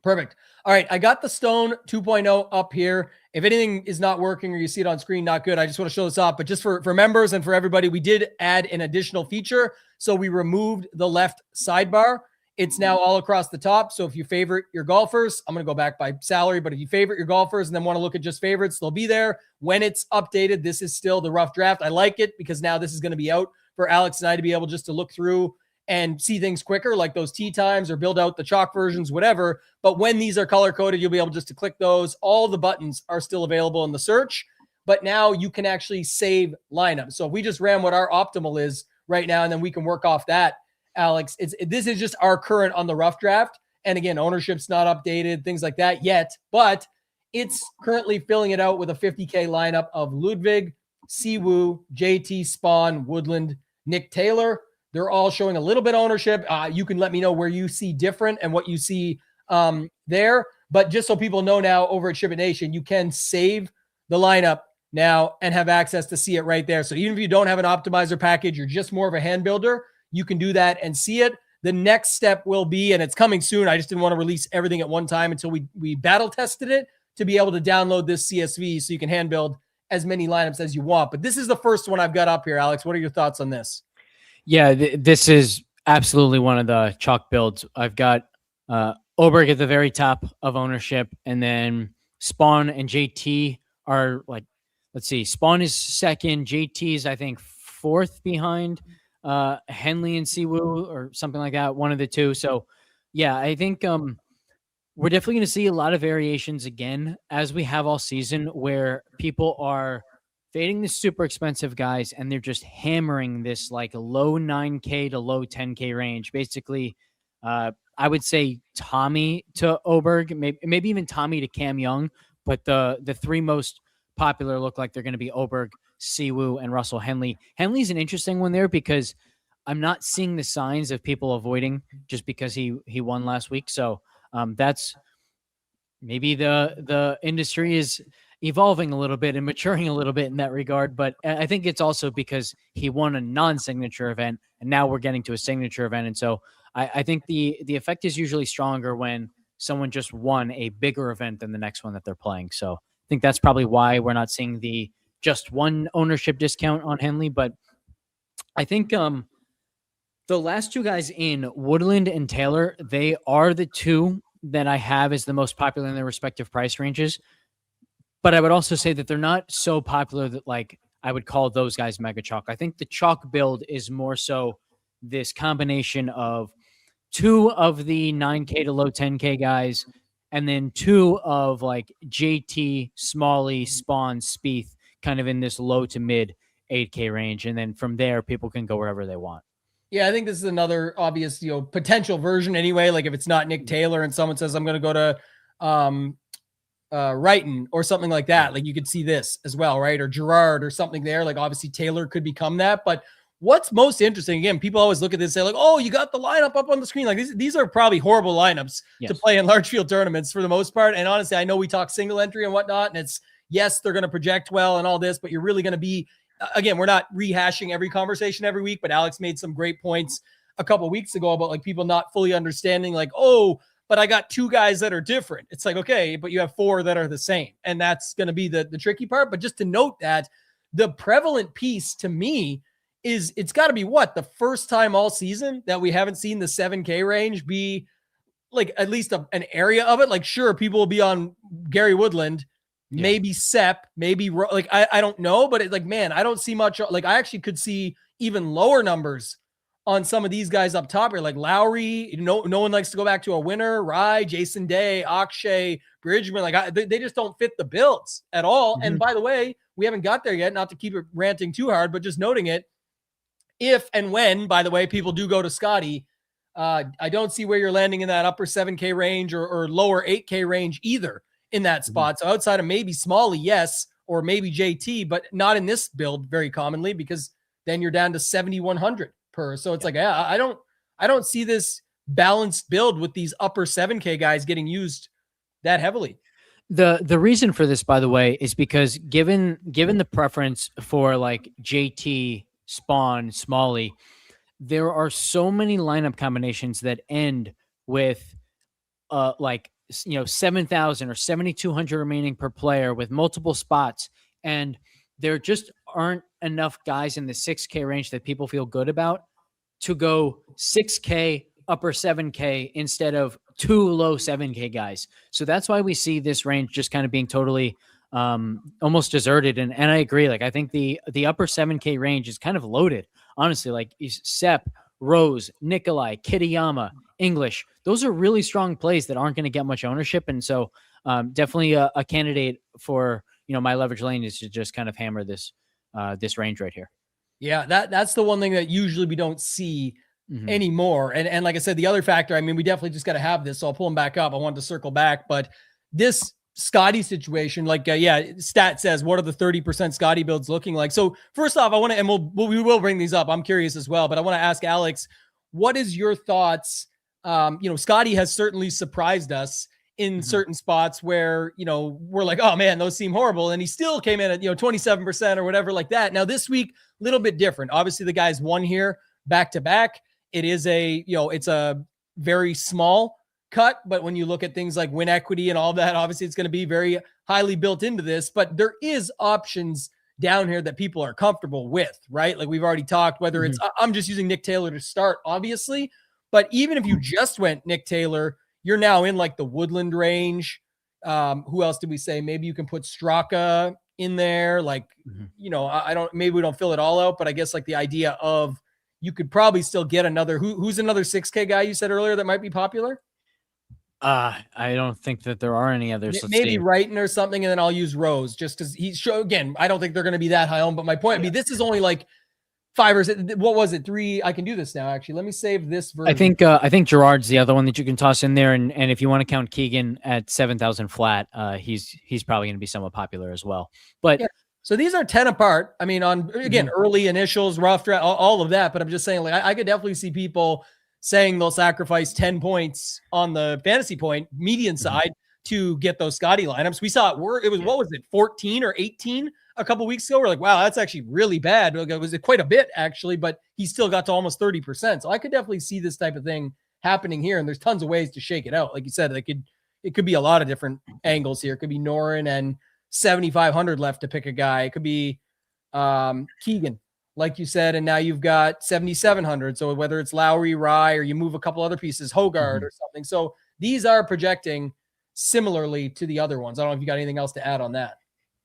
Perfect. All right, I got the Stone 2.0 up here. If anything is not working or you see it on screen, not good, I just want to show this off. But just for members and for everybody, we did add an additional feature. So we removed the left sidebar. It's now all across the top. So if you favorite your golfers, I'm going to go back by salary, but if you favorite your golfers and then want to look at just favorites, they'll be there. When it's updated, this is still the rough draft. I like it because now this is going to be out for Alex and I to be able just to look through and see things quicker, like those tee times or build out the chalk versions, whatever. But when these are color coded, you'll be able just to click those. All the buttons are still available in the search, but now you can actually save lineups. So if we just ran what our optimal is right now, and then we can work off that, Alex, this is just our current on the rough draft. And again, ownership's not updated, things like that yet, but it's currently filling it out with a 50K lineup of Ludwig, Siwoo, JT, Spawn, Woodland, Nick Taylor. They're all showing a little bit of ownership. You can let me know where you see different and what you see there. But just so people know now over at Ship It Nation, you can save the lineup now and have access to see it right there. So even if you don't have an optimizer package, you're just more of a hand builder, you can do that and see it. The next step will be, and it's coming soon, I just didn't want to release everything at one time until we battle tested it, to be able to download this CSV so you can hand build as many lineups as you want. But this is the first one I've got up here. Alex, what are your thoughts on this? Yeah, this is absolutely one of the chalk builds. I've got Oberg at the very top of ownership, and then Spawn and JT are like, let's see, Spawn is second, JT is I think fourth behind Henley and Siwoo or something like that, one of the two. So yeah, I think we're definitely going to see a lot of variations again, as we have all season, where people are fading the super expensive guys and they're just hammering this like low 9K to low 10K range. Basically, I would say Tommy to Oberg, maybe even Tommy to Cam Young, but the three most popular look like they're going to be Oberg, Siwoo, and Russell Henley. Henley's an interesting one there because I'm not seeing the signs of people avoiding just because he won last week. So that's maybe the industry is evolving a little bit and maturing a little bit in that regard. But I think it's also because he won a non-signature event and now we're getting to a signature event. And so I think the effect is usually stronger when someone just won a bigger event than the next one that they're playing. So I think that's probably why we're not seeing the just one ownership discount on Henley. But I think the last two guys in, Woodland and Taylor, they are the two that I have as the most popular in their respective price ranges. But I would also say that they're not so popular that like I would call those guys mega chalk. I think the chalk build is more so this combination of two of the 9K to low 10K guys, and then two of like JT, Smalley, Spawn, Spieth, kind of in this low to mid 8K range. And then from there, people can go wherever they want. Yeah, I think this is another obvious, potential version anyway. Like if it's not Nick Taylor and someone says, I'm going to go to Wrighton or something like that, like you could see this as well, right? Or Gerard or something there. Like obviously Taylor could become that. But what's most interesting, again, people always look at this and say like, oh, you got the lineup up on the screen. Like these are probably horrible lineups to play in large field tournaments for the most part. And honestly, I know we talk single entry and whatnot, and it's, yes, they're going to project well and all this, but you're really going to be, again, we're not rehashing every conversation every week, but Alex made some great points a couple of weeks ago about like people not fully understanding like, oh, but I got two guys that are different. It's like, okay, but you have four that are the same. And that's going to be the tricky part. But just to note that the prevalent piece to me is it's got to be the first time all season that we haven't seen the 7K range be like at least an area of it. Like, sure, people will be on Gary Woodland, maybe Sepp, maybe like, I don't know, but it's like, man, I don't see much. Like I actually could see even lower numbers on some of these guys up top here, like Lowry. No one likes to go back to a winner. Rye, Jason Day, Akshay, Bridgman. Like they just don't fit the builds at all. And by the way, we haven't got there yet. Not to keep it ranting too hard, but just noting it. If and when, by the way, people do go to Scottie, I don't see where you're landing in that upper 7K range or lower 8K range either in that spot. So outside of maybe Smalley, yes, or maybe JT, but not in this build very commonly, because then you're down to 7,100 per. So it's like, I don't see this balanced build with these upper 7K guys getting used that heavily. The reason for this, by the way, is because given the preference for like JT, Spawn, Smalley, there are so many lineup combinations that end with 7,000 or 7,200 remaining per player with multiple spots, and there just aren't enough guys in the 6K range that people feel good about to go 6K upper 7K instead of two low 7K guys. So that's why we see this range just kind of being totally almost deserted. And I agree. Like I think the upper 7K range is kind of loaded, honestly. Like Sepp, Rose, Nikolai, Kitayama, English, those are really strong plays that aren't going to get much ownership. And so definitely a candidate for, my leverage lane is to just kind of hammer this range right here. Yeah, that's the one thing that usually we don't see anymore. And like I said, the other factor, I mean, we definitely just got to have this. So I'll pull them back up. I wanted to circle back, but this Scottie situation, like, stat says, what are the 30% Scottie builds looking like? So first off, I want to, and we will bring these up. I'm curious as well, but I want to ask Alex, what is your thoughts? Scottie has certainly surprised us in certain spots where, we're like, oh man, those seem horrible. And he still came in at, 27% or whatever like that. Now this week, a little bit different. Obviously the guy's won here back to back. It is it's a very small cut, but when you look at things like win equity and all that, obviously it's going to be very highly built into this, but there is options down here that people are comfortable with, right? Like we've already talked, whether it's, I'm just using Nick Taylor to start, obviously, but even if you just went Nick Taylor, you're now in like the Woodland range. Who else did we say? Maybe you can put Straka in there. Like, maybe we don't fill it all out, but I guess like the idea of you could probably still get another, who's another 6K guy you said earlier that might be popular? I don't think that there are any others. Maybe Wrighton or something, and then I'll use Rose just because again, I don't think they're going to be that high on, but my point would be this is only like 5 or 6, what was it? 3. I can do this now. Actually, let me save this version. I think Gerard's the other one that you can toss in there. And if you want to count Keegan at 7,000 flat, he's probably going to be somewhat popular as well. But yeah. So these are 10 apart. I mean, on again, early initials, rough draft, all of that. But I'm just saying, like, I could definitely see people saying they'll sacrifice 10 points on the fantasy point median side to get those Scottie lineups. We saw it was, what was it, 14 or 18 a couple weeks ago? We're like, wow, that's actually really bad. It was quite a bit actually, but he still got to almost 30%. So I could definitely see this type of thing happening here. And there's tons of ways to shake it out. Like you said, it could be a lot of different angles here. It could be Noren and 7,500 left to pick a guy. It could be Keegan, like you said, and now you've got 7,700. So whether it's Lowry, Rye, or you move a couple other pieces, Hogard or something. So these are projecting similarly to the other ones. I don't know if you got anything else to add on that.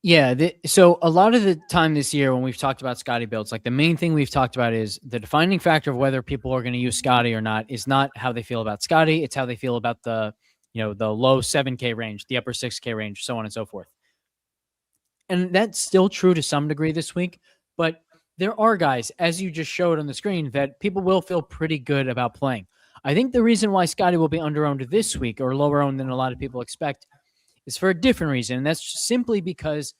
Yeah. So a lot of the time this year when we've talked about Scottie builds, like the main thing we've talked about is the defining factor of whether people are going to use Scottie or not is not how they feel about Scottie. It's how they feel about the low 7K range, the upper 6K range, so on and so forth. And that's still true to some degree this week, but there are guys, as you just showed on the screen, that people will feel pretty good about playing. I think the reason why Scottie will be under-owned this week or lower-owned than a lot of people expect is for a different reason. And that's simply because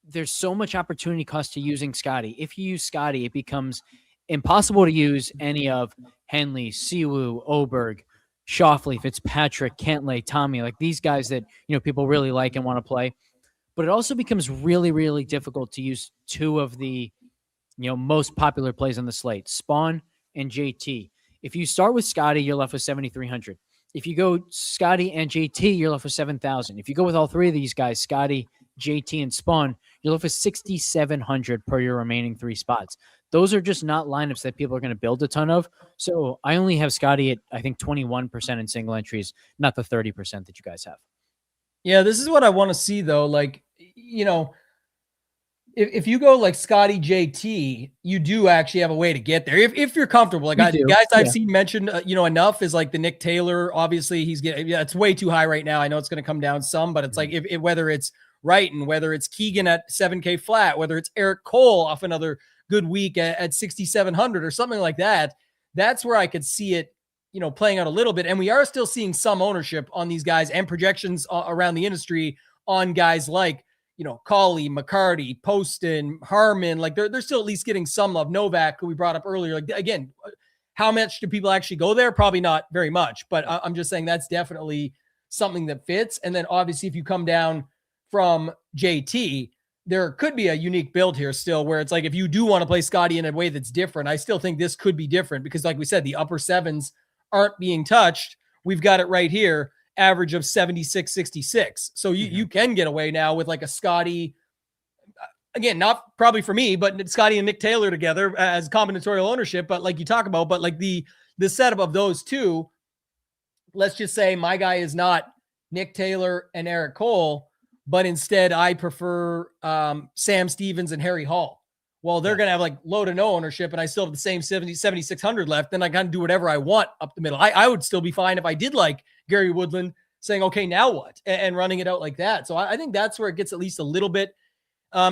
there's so much opportunity cost to using Scottie. If you use Scottie, it becomes impossible to use any of Henley, Siwoo, Oberg, Schauffele, Fitzpatrick, Cantlay, Tommy, like these guys that people really like and want to play. But it also becomes really, really difficult to use two of the most popular plays on the slate, Spawn and JT. If you start with Scottie, you're left with 7,300. If you go Scottie and JT, you're left with 7,000. If you go with all three of these guys, Scottie, JT, and Spawn, you're left with 6,700 per your remaining 3 spots. Those are just not lineups that people are going to build a ton of. So I only have Scottie at, I think, 21% in single entries, not the 30% that you guys have. Yeah, this is what I want to see, though. Like, if you go like Scottie, JT, you do actually have a way to get there if you're comfortable. Like guys I've seen mentioned, enough is like the Nick Taylor. Obviously, it's way too high right now. I know it's going to come down some, but it's like if whether it's Wrighton, whether it's Keegan at 7K flat, whether it's Eric Cole off another good week at 6,700 or something like that. That's where I could see it, playing out a little bit. And we are still seeing some ownership on these guys and projections around the industry on guys like, Cauley, McCarty, Poston, Harmon. Like they're still at least getting some love. Novak, who we brought up earlier. Like again, how much do people actually go there? Probably not very much, but I'm just saying that's definitely something that fits. And then obviously if you come down from JT, there could be a unique build here still where it's like, if you do want to play Scottie in a way that's different, I still think this could be different because like we said, the upper 7s aren't being touched. We've got it right here, average of 76.66. So you can get away now with like a Scottie, again, not probably for me, but Scottie and Nick Taylor together as combinatorial ownership. But like you talk about, but like the setup of those two, let's just say my guy is not Nick Taylor and Eric Cole, but instead I prefer Sam Stevens and Harry Hall. Well, they're going to have like low to no ownership and I still have the same 7,600 left. Then I can do whatever I want up the middle. I would still be fine if I did like Gary Woodland saying, okay, now what? And running it out like that. So I think that's where it gets at least a little bit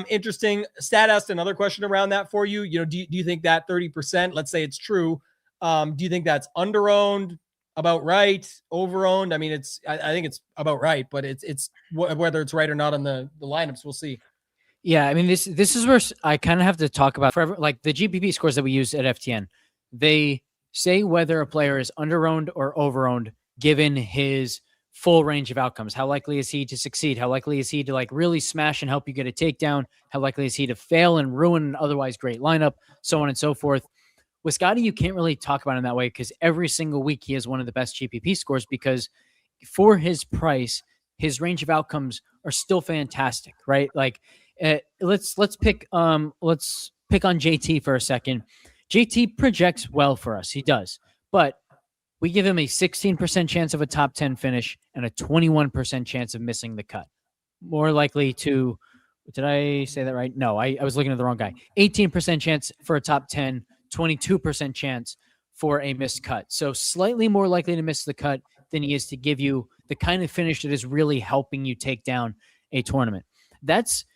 interesting. Stat asked another question around that for you. Do you think that 30%, let's say it's true. Do you think that's under-owned, about right, over-owned? I mean, I think it's about right, but it's whether it's right or not on the lineups, we'll see. Yeah, I mean, this is where I kind of have to talk about forever. Like the GPP scores that we use at FTN, they say whether a player is under-owned or over-owned given his full range of outcomes. How likely is he to succeed? How likely is he to like really smash and help you get a takedown? How likely is he to fail and ruin an otherwise great lineup? So on and so forth. With Scottie, you can't really talk about him that way because every single week he has one of the best GPP scores because for his price, his range of outcomes are still fantastic, right? Like let's pick on JT for a second. JT projects well for us. He does, but we give him a 16% chance of a top 10 finish and a 21% chance of missing the cut. More likely to, did I say that right? No, I was looking at the wrong guy. 18% chance for a top 10, 22% chance for a missed cut. So slightly more likely to miss the cut than he is to give you the kind of finish that is really helping you take down a tournament. That's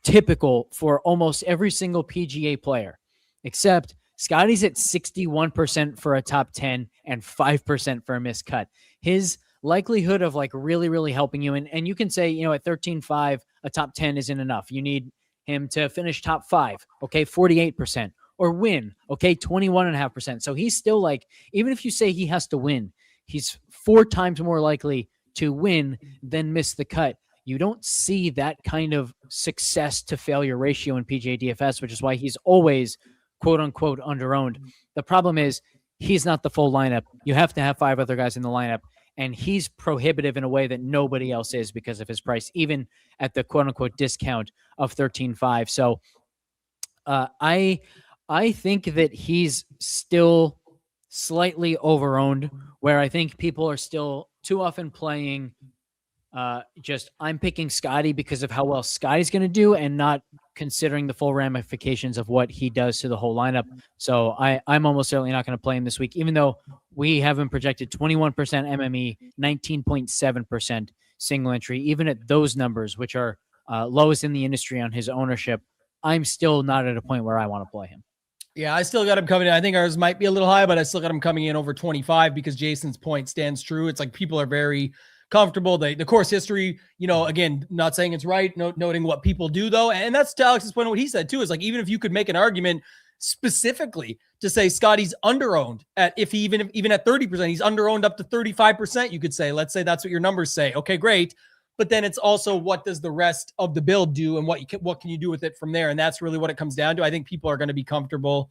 typical for almost every single PGA player, except Scottie's at 61% for a top 10 and 5% for a missed cut. His likelihood of like really, really helping you, and you can say, you know, at 13.5, a top 10 isn't enough. You need him to finish top 5, okay, 48%, or win, okay, 21.5%. So he's still like, even if you say he has to win, he's 4 times more likely to win than miss the cut. You don't see that kind of success to failure ratio in PGA DFS, which is why he's always quote unquote underowned. The problem is he's not the full lineup. You have to have 5 other guys in the lineup, and he's prohibitive in a way that nobody else is because of his price, even at the quote unquote discount of 13.5. So I think that he's still slightly overowned, where I think people are still too often playing I'm picking Scottie because of how well Scottie's going to do and not considering the full ramifications of what he does to the whole lineup. So I'm almost certainly not going to play him this week, even though we have him projected 21% MME, 19.7% single entry. Even at those numbers, which are lowest in the industry on his ownership, I'm still not at a point where I want to play him. Yeah, I still got him coming in. I think ours might be a little high, but I still got him coming in over 25 because Jason's point stands true. It's like people are very comfortable. The course history, you know, again, not saying it's right, noting what people do though. And that's to Alex's point, what he said too, is like, even if you could make an argument specifically to say Scottie's underowned at, if he even at 30%, he's underowned up to 35%, you could say, let's say that's what your numbers say. Okay, great. But then it's also, what does the rest of the build do and what can you do with it from there? And that's really what it comes down to. I think people are going to be comfortable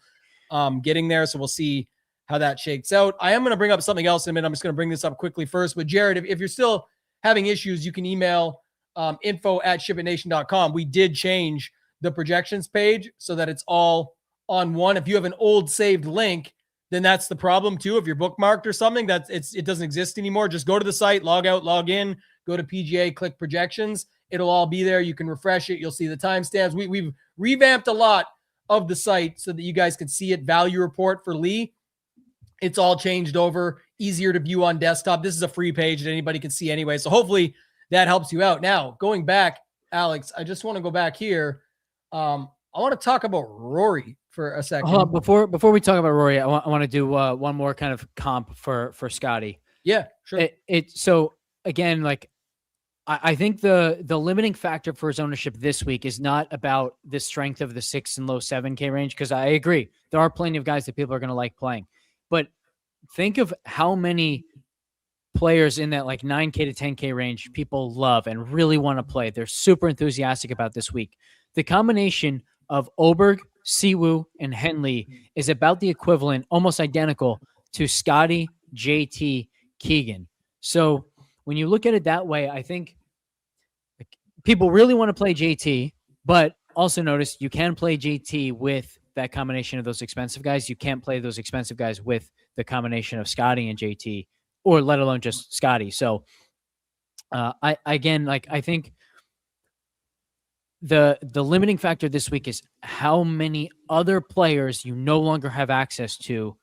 getting there. So we'll see how that shakes out. I am going to bring up something else in a minute. I'm just going to bring this up quickly first. But Jared, if you're still having issues, you can email info@shipitnation.com. We did change the projections page so that it's all on one. If you have an old saved link, then that's the problem too. If you're bookmarked or something, it doesn't exist anymore. Just go to the site, log out, log in, go to PGA, click projections. It'll all be there. You can refresh it. You'll see the timestamps. We've revamped a lot of the site so that you guys can see it. Value report for Lee, it's all changed over, easier to view on desktop. This is a free page that anybody can see anyway. So hopefully that helps you out. Now, going back, Alex, I just want to go back here. I want to talk about Rory for a second. Before we talk about Rory, I want to do one more kind of comp for Scottie. Yeah, sure. So again, like I think the limiting factor for his ownership this week is not about the strength of the 6 and low 7K range, because I agree there are plenty of guys that people are going to like playing, but think of how many players in that like 9K to 10K range people love and really want to play. They're super enthusiastic about this week. The combination of Oberg, Siwoo, and Henley is about the equivalent, almost identical to Scottie, JT, Keegan. So when you look at it that way, I think people really want to play JT, but also notice you can play JT with that combination of those expensive guys. You can't play those expensive guys with the combination of Scottie and JT, or let alone just Scottie. So I think the limiting factor this week is how many other players you no longer have access to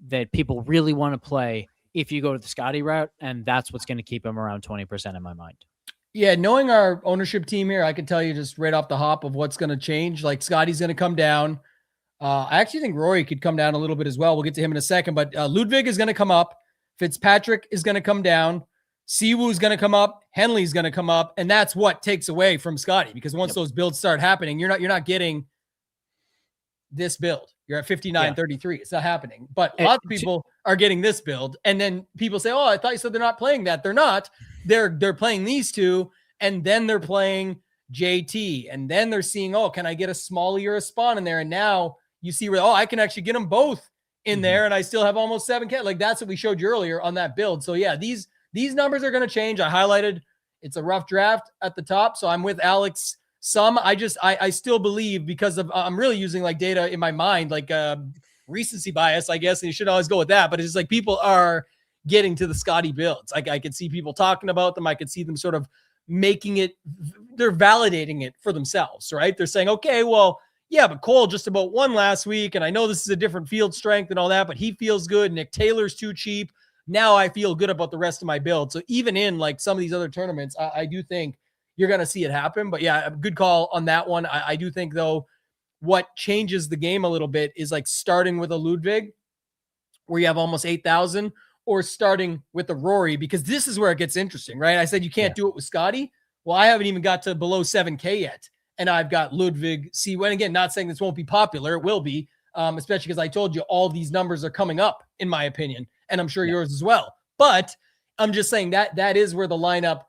that people really want to play if you go to the Scottie route, and that's what's going to keep him around 20% in my mind. Yeah, knowing our ownership team here, I can tell you just right off the hop of what's going to change. Like Scottie's going to come down. I actually think Rory could come down a little bit as well. We'll get to him in a second, but Ludwig is going to come up. Fitzpatrick is going to come down. Siwoo is going to come up. Henley's going to come up, and that's what takes away from Scottie, because once those builds start happening, you're not getting this build. You're at 59.33. It's not happening. But lots of people are getting this build. And then people say, oh, I thought you said they're not playing that. They're not. They're playing these two, and then they're playing JT. And then they're seeing, oh, can I get a Smalley or a Spawn in there? And now you see where, oh, I can actually get them both in there, and I still have almost 7K. Like, that's what we showed you earlier on that build. So yeah, these numbers are going to change. I highlighted it's a rough draft at the top. So I'm with Alex. I still believe, because of, I'm really using like data in my mind, like recency bias, I guess, and you should always go with that. But it's just like people are getting to the Scottie builds. Like, I could see people talking about them. I could see them sort of making it, they're validating it for themselves, right? They're saying, okay, well, yeah, but Cole just about won last week, and I know this is a different field strength and all that, but he feels good. Nick Taylor's too cheap. Now I feel good about the rest of my build. So even in like some of these other tournaments, I do think you're going to see it happen. But yeah, a good call on that one. I do think, though, what changes the game a little bit is like starting with a Ludwig where you have almost 8,000, or starting with a Rory, because this is where it gets interesting, right? I said you can't do it with Scottie. Well, I haven't even got to below 7K yet. And I've got Ludwig, and again, not saying this won't be popular. It will be, especially because I told you all these numbers are coming up, in my opinion, and I'm sure yours as well. But I'm just saying that is where the lineup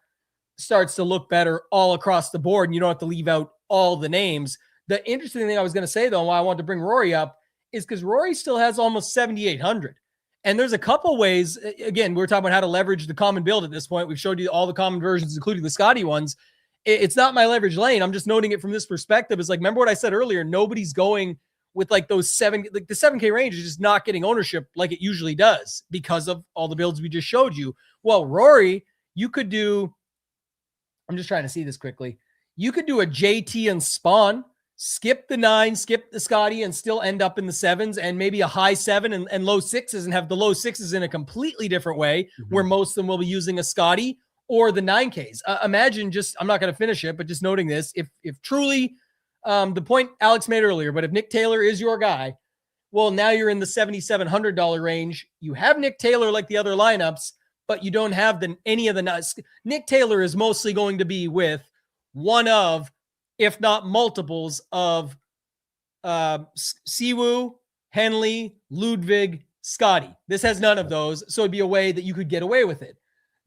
starts to look better all across the board, and you don't have to leave out all the names. The interesting thing I was going to say, though, and why I wanted to bring Rory up, is because Rory still has almost 7,800. And there's a couple ways. Again, we're talking about how to leverage the common build at this point. We've showed you all the common versions, including the Scottie ones. It's not my leverage lane. I'm just noting it from this perspective. It's like, remember what I said earlier? Nobody's going with like those the 7K range is just not getting ownership like it usually does because of all the builds we just showed you. Well, Rory, you could do, I'm just trying to see this quickly. You could do a JT and Spawn, skip the 9, skip the Scottie, and still end up in the 7s, and maybe a high 7 and low 6s, and have the low 6s in a completely different way, where most of them will be using a Scottie or the 9Ks. Imagine just, I'm not going to finish it, but just noting this, if truly the point Alex made earlier, but if Nick Taylor is your guy, well, now you're in the $7,700 range. You have Nick Taylor like the other lineups, but you don't have any of the, Nick Taylor is mostly going to be with one of, if not multiples of Siwoo, Henley, Ludwig, Scottie. This has none of those, so it'd be a way that you could get away with it.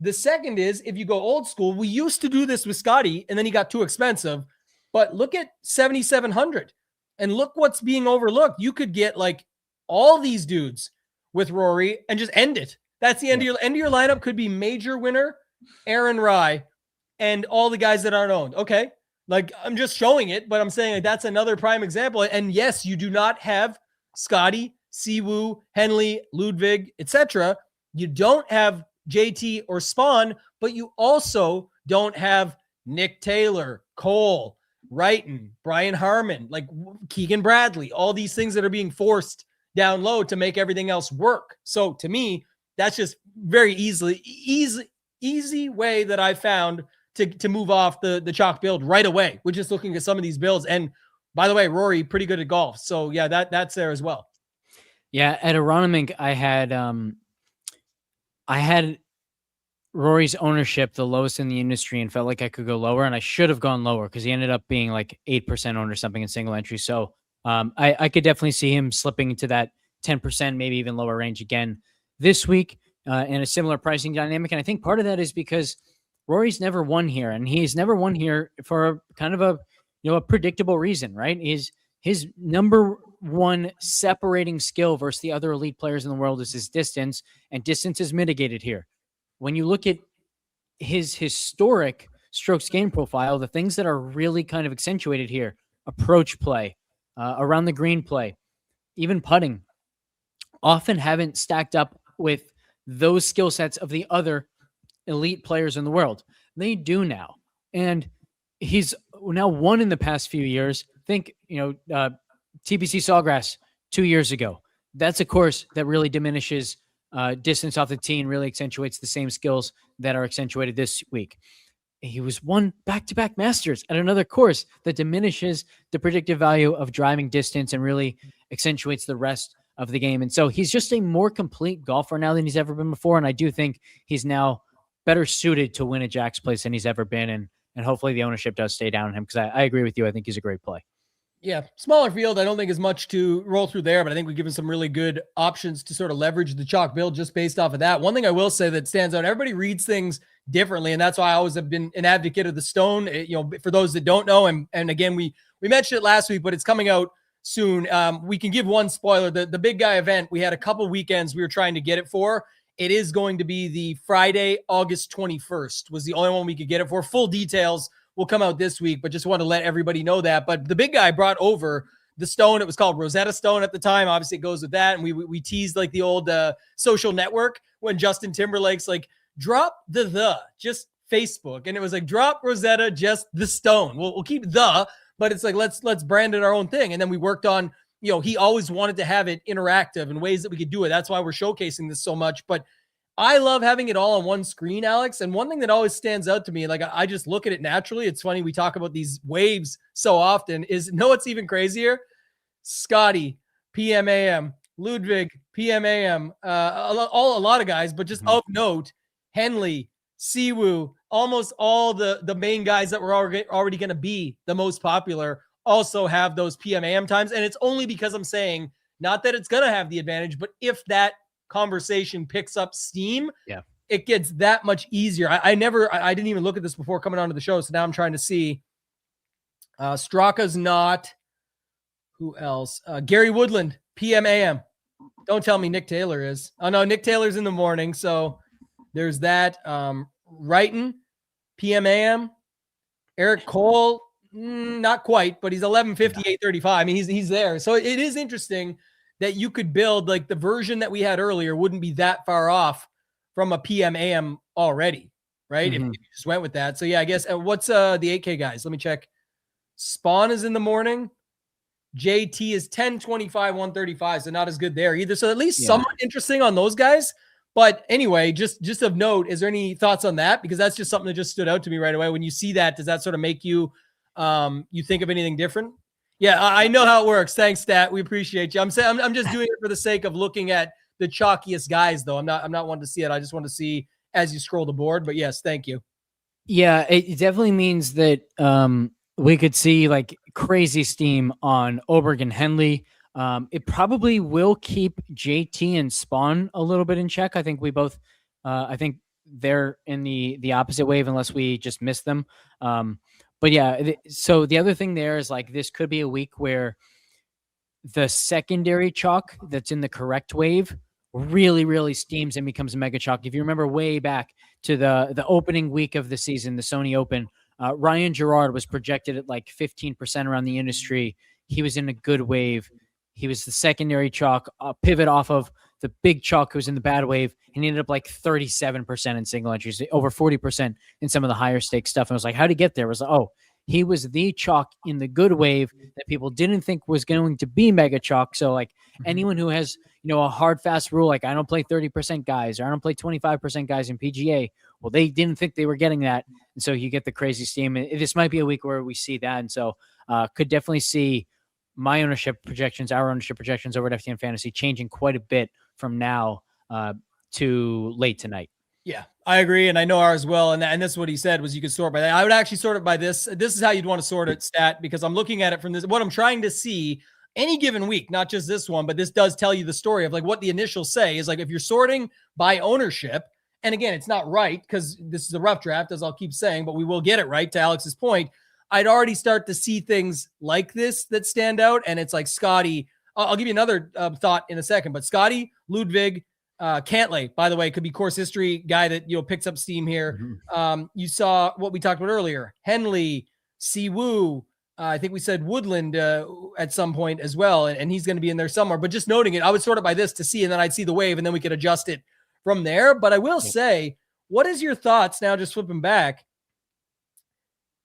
The second is, if you go old school, we used to do this with Scottie, and then he got too expensive. But look at 7,700, and look what's being overlooked. You could get like all these dudes with Rory and just end it. That's the end of your lineup. Could be major winner, Aaron Rye, and all the guys that aren't owned. Okay, like I'm just showing it, but I'm saying like that's another prime example. And yes, you do not have Scottie, Siwoo, Henley, Ludwig, etc. You don't have JT or Spawn, but you also don't have Nick Taylor, Cole, Wrighton, Brian Harmon, like Keegan Bradley, all these things that are being forced down low to make everything else work. So to me, that's just very easy way that I found to move off the chalk build right away. We're just looking at some of these builds. And by the way, Rory, pretty good at golf. So yeah, that's there as well. Yeah. At Aronimink, I had Rory's ownership the lowest in the industry and felt like I could go lower, and I should have gone lower because he ended up being like 8% owned or something in single entry. So I could definitely see him slipping into that 10%, maybe even lower range again this week in a similar pricing dynamic. And I think part of that is because Rory's never won here, and he's never won here for kind of a predictable reason, right? His number one separating skill versus the other elite players in the world is his distance, and distance is mitigated here. When you look at his historic strokes gain profile, the things that are really kind of accentuated here, approach play, around the green play, even putting, often haven't stacked up with those skill sets of the other elite players in the world. They do now. And he's now won in the past few years. Think, TPC Sawgrass 2 years ago. That's a course that really diminishes distance off the tee and really accentuates the same skills that are accentuated this week. He was won back-to-back Masters at another course that diminishes the predictive value of driving distance and really accentuates the rest of the game. And so he's just a more complete golfer now than he's ever been before. And I do think he's now better suited to win at Jack's Place than he's ever been. And hopefully the ownership does stay down on him, because I agree with you. I think he's a great play. Yeah, smaller field. I don't think as much to roll through there, but I think we've given some really good options to sort of leverage the chalk build just based off of that. One thing I will say that stands out, everybody reads things differently, and that's why I always have been an advocate of the stone. For those that don't know, and again, we mentioned it last week, but it's coming out soon. We can give one spoiler. The big guy event, we had a couple weekends we were trying to get it for. It is going to be the Friday, August 21st was the only one we could get it for. Full details will come out this week, but just want to let everybody know that. But the big guy brought over the stone. It was called Rosetta Stone at the time. Obviously, it goes with that. And we teased like the old Social Network when Justin Timberlake's like, drop just Facebook. And it was like, drop Rosetta, just the stone. We'll keep but it's like, let's brand it our own thing. And then we worked on, he always wanted to have it interactive in ways that we could do it. That's why we're showcasing this so much. But I love having it all on one screen, Alex. And one thing that always stands out to me, like I just look at it naturally. It's funny. We talk about these waves so often what's even crazier? Scottie, PMAM, Ludwig, PMAM, a lot of guys, but just of note, Henley, Siwoo, almost all the main guys that were already going to be the most popular also have those PMAM times. And it's only because I'm saying, not that it's going to have the advantage, but if that conversation picks up steam, it gets that much easier. I didn't even look at this before coming onto the show, so now I'm trying to see. Straka's not. Who else? Gary Woodland, PMAM. Don't tell me Nick Taylor is. Oh no, Nick Taylor's in the morning, so there's that. Wrighton, PMAM. Eric Cole, not quite, but he's 1150, 835. I mean, he's there. So it is interesting that you could build like the version that we had earlier wouldn't be that far off from a PMAM already, right? If you just went with that. So yeah, I guess what's the 8K guys? Let me check. Spawn is in the morning. JT is 1025, 135. So not as good there either. So at least somewhat interesting on those guys. But anyway, just of note, is there any thoughts on that? Because that's just something that just stood out to me right away. When you see that, does that sort of make you think of anything different? Yeah, I know how it works. Thanks, Stat. We appreciate you. I'm just doing it for the sake of looking at the chalkiest guys, though. I'm not wanting to see it. I just want to see as you scroll the board. But yes, thank you. Yeah, it definitely means that we could see like crazy steam on Oberg and Henley. It probably will keep JT and Spawn a little bit in check. I think we both, I think they're in the opposite wave unless we just miss them. But yeah, so the other thing there is like this could be a week where the secondary chalk that's in the correct wave really, really steams and becomes a mega chalk. If you remember way back to the opening week of the season, the Sony Open, Ryan Gerard was projected at like 15% around the industry. He was in a good wave. He was the secondary chalk, pivot off of the big chalk who was in the bad wave, and he ended up like 37% in single entries, over 40% in some of the higher stake stuff. And I was like, how'd he get there? It was like, oh, he was the chalk in the good wave that people didn't think was going to be mega chalk. So like anyone who has, a hard, fast rule, like I don't play 30% guys, or I don't play 25% guys in PGA. Well, they didn't think they were getting that. And so you get the crazy steam. And this might be a week where we see that. And so could definitely see my ownership projections, our ownership projections over at FTN Fantasy changing quite a bit from now to late tonight. Yeah, I agree. And I know ours well. And this is what he said was you could sort by that. I would actually sort it by this. This is how you'd want to sort it, Stat, because I'm looking at it from this. What I'm trying to see any given week, not just this one, but this does tell you the story of like what the initials say is like if you're sorting by ownership, and again, it's not right because this is a rough draft, as I'll keep saying, but we will get it right to Alex's point. I'd already start to see things like this that stand out. And it's like Scottie. I'll give you another thought in a second, but Scottie, Ludwig, Cantlay, by the way, could be course history guy that, picks up steam here. You saw what we talked about earlier, Henley, Siwoo. I think we said Woodland at some point as well. And he's going to be in there somewhere, but just noting it, I would sort it by this to see, and then I'd see the wave and then we could adjust it from there. But I will say, what is your thoughts now, just flipping back?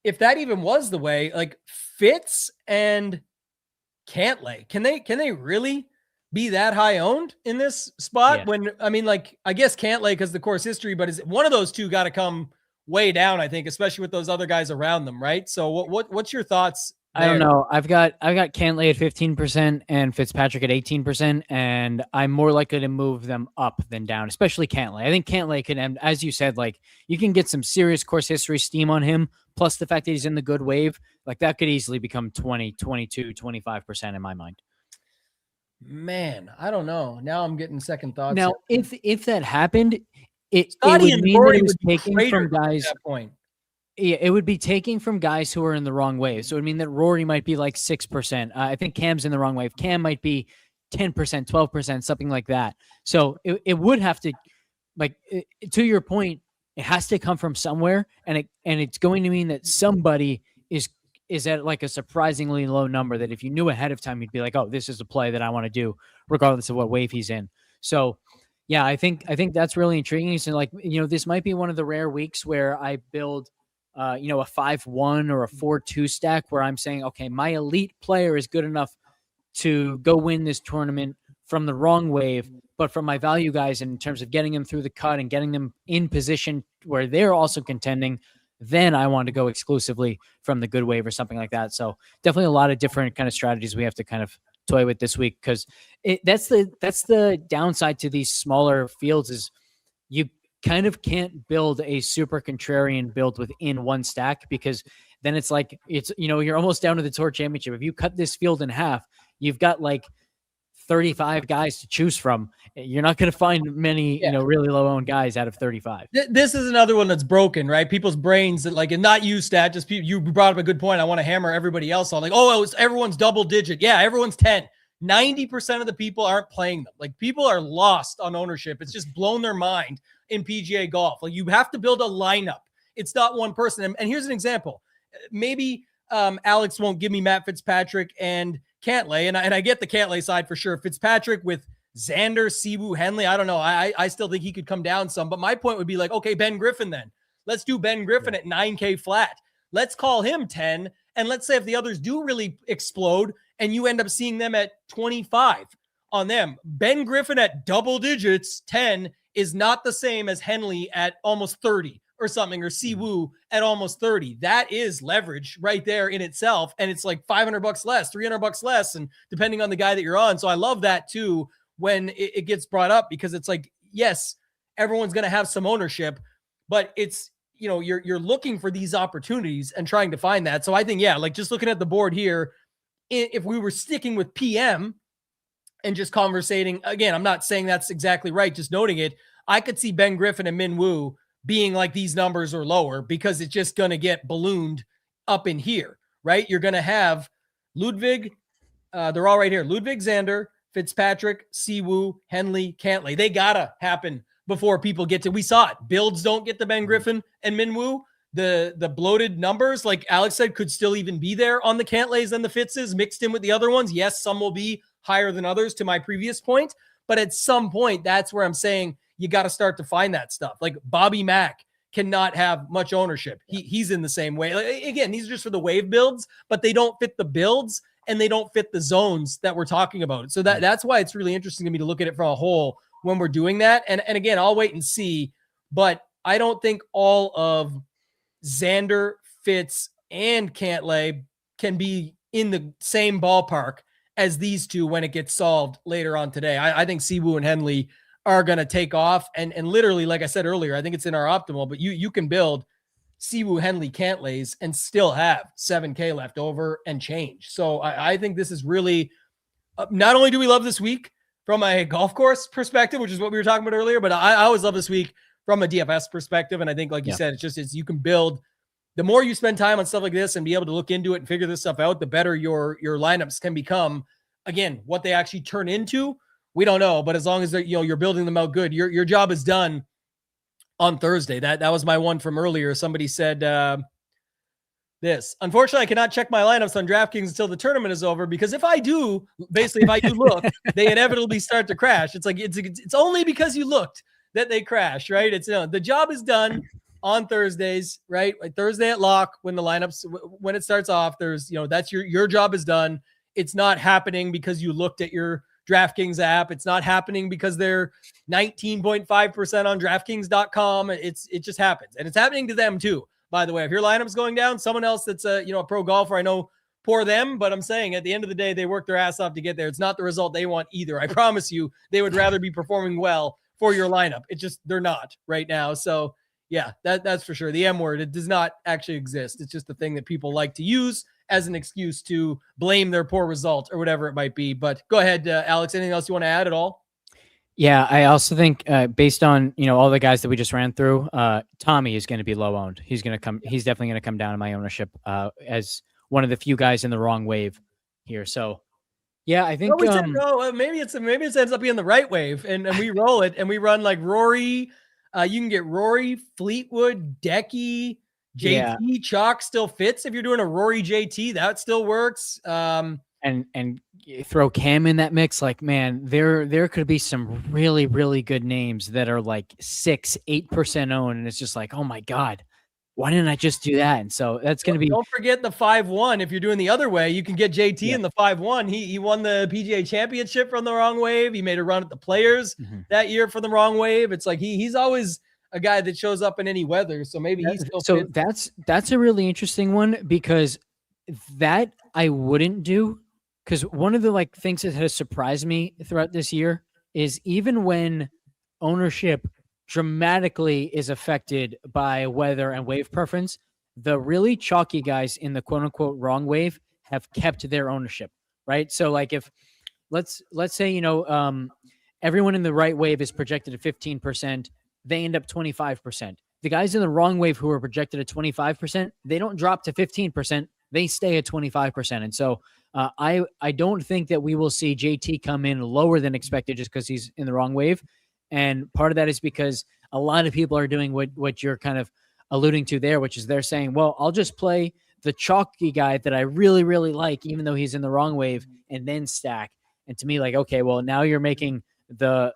If that even was the way, like Fitz and Cantlay, can they really be that high owned in this spot? When, I mean, like, I guess Cantlay because the course history, but is one of those two got to come way down, I think, especially with those other guys around them, right? So what's your thoughts I don't know. I've got Cantlay at 15% and Fitzpatrick at 18%, and I'm more likely to move them up than down, especially Cantlay. I think Cantlay can, and as you said, like you can get some serious course history steam on him, plus the fact that he's in the good wave, like that could easily become 20, 22, 25% in my mind. Man, I don't know. Now I'm getting second thoughts. Now, if that happened, it Scottie would and mean Rory that it was would be taking from guys at that point. Yeah, it would be taking from guys who are in the wrong wave. So it would mean that Rory might be like 6%. I think Cam's in the wrong wave. Cam might be 10%, 12%, something like that. So it would have to, like, to your point, it has to come from somewhere, and it's going to mean that somebody is at like a surprisingly low number that if you knew ahead of time, you'd be like, oh, this is a play that I want to do, regardless of what wave he's in. So yeah, I think that's really intriguing. So like, this might be one of the rare weeks where I build a 5-1 or a 4-2 stack where I'm saying, okay, my elite player is good enough to go win this tournament from the wrong wave, but from my value guys in terms of getting them through the cut and getting them in position where they're also contending, then I want to go exclusively from the good wave or something like that. So definitely a lot of different kind of strategies we have to kind of toy with this week, because that's the downside to these smaller fields is you kind of can't build a super contrarian build within one stack, because then it's like, you're almost down to the tour championship. If you cut this field in half, you've got like 35 guys to choose from. You're not going to find many, really low owned guys out of 35. This is another one that's broken, right? People's brains that and not you, Stat, just you brought up a good point. I want to hammer everybody else on everyone's double digit. Yeah, everyone's 10. 90% of the people aren't playing them. Like, people are lost on ownership. It's just blown their mind in PGA golf. Like, you have to build a lineup. It's not one person. And here's an example. Maybe Alex won't give me Matt Fitzpatrick and Cantlay, and I get the Cantlay side for sure. Fitzpatrick with Xander, Siwoo, Henley, I don't know. I still think he could come down some, but my point would be like, okay, Ben Griffin then. Let's do Ben Griffin at 9K flat. Let's call him 10, and let's say if the others do really explode and you end up seeing them at 25 on them, Ben Griffin at double digits, 10, is not the same as Henley at almost 30 or something, or Siwoo at almost 30. That is leverage right there in itself. And it's like $500 less, $300 less, and depending on the guy that you're on. So I love that too, when it gets brought up, because it's like, yes, everyone's going to have some ownership, but it's, you're looking for these opportunities and trying to find that. So I think, like just looking at the board here, if we were sticking with PM and just conversating, again, I'm not saying that's exactly right, just noting it, I could see Ben Griffin and Min Woo being like these numbers or lower, because it's just going to get ballooned up in here, right? You're going to have Ludwig. They're all right here. Ludwig, Xander, Fitzpatrick, Siwoo, Henley, Cantlay. They got to happen before people get to, we saw it. Builds don't get the Ben Griffin and Min Woo. The bloated numbers, like Alex said, could still even be there on the Cantlays and the Fitzes mixed in with the other ones. Yes, some will be higher than others, to my previous point, but at some point, that's where I'm saying you got to start to find that stuff. Like Bobby Mack cannot have much ownership. He's in the same way. Like, again, these are just for the wave builds, but they don't fit the builds and they don't fit the zones that we're talking about. So that's why it's really interesting to me to look at it from a whole when we're doing that. And again, I'll wait and see, but I don't think all of Xander, Fitz, and Cantlay can be in the same ballpark as these two when it gets solved later on today. I think Siwoo and Henley are going to take off. And literally, like I said earlier, I think it's in our optimal, but you can build Siwoo, Henley, Cantlays and still have 7K left over and change. So I think this is really, not only do we love this week from a golf course perspective, which is what we were talking about earlier, but I always love this week from a DFS perspective. And I think, like you said, it's you can build, the more you spend time on stuff like this and be able to look into it and figure this stuff out, the better your lineups can become. Again, what they actually turn into, we don't know, but as long as you're building them out good, your job is done on Thursday. That was my one from earlier. Somebody said this. Unfortunately, I cannot check my lineups on DraftKings until the tournament is over, because if I do look, they inevitably start to crash. It's like it's only because you looked that they crash, right? It's the job is done on Thursdays, right? Like Thursday at lock, when the lineups, when it starts off, there's that's your job is done. It's not happening because you looked at your DraftKings app. It's not happening because they're 19.5% on DraftKings.com. It just happens. And it's happening to them too. By the way, if your lineup's going down, someone else that's a pro golfer, I know poor them, but I'm saying at the end of the day, they work their ass off to get there. It's not the result they want either. I promise you, they would rather be performing well for your lineup. It's just, they're not right now. So yeah, that's for sure. The M word, it does not actually exist. It's just the thing that people like to use as an excuse to blame their poor result or whatever it might be. But go ahead, Alex, anything else you want to add at all? Yeah, I also think based on, all the guys that we just ran through, Tommy is going to be low owned. He's definitely going to come down in my ownership as one of the few guys in the wrong wave here. So yeah, I think maybe it ends up being the right wave and we roll it and we run like Rory. You can get Rory, Fleetwood, Decky, JT, Chalk still fits. If you're doing a Rory JT, that still works. And throw Cam in that mix. Like, man, there could be some really, really good names that are like 6-8% owned. And it's just like, oh my God, why didn't I just do that? And so that's going to be. Don't forget the 5-1. If you're doing the other way, you can get JT in the 5-1. He won the PGA Championship from the wrong wave. He made a run at the Players that year for the wrong wave. It's like he's always a guy that shows up in any weather. So maybe he's still. So that's a really interesting one because that I wouldn't do. Because one of the things that has surprised me throughout this year is even when ownership dramatically is affected by weather and wave preference, the really chalky guys in the quote unquote wrong wave have kept their ownership, right? So if let's say, everyone in the right wave is projected at 15%, they end up 25%. The guys in the wrong wave who are projected at 25%, they don't drop to 15%. They stay at 25%. And so I don't think that we will see JT come in lower than expected just because he's in the wrong wave. And part of that is because a lot of people are doing what you're kind of alluding to there, which is they're saying, well, I'll just play the chalky guy that I really, really like, even though he's in the wrong wave, and then stack. And to me, okay, well, now you're making the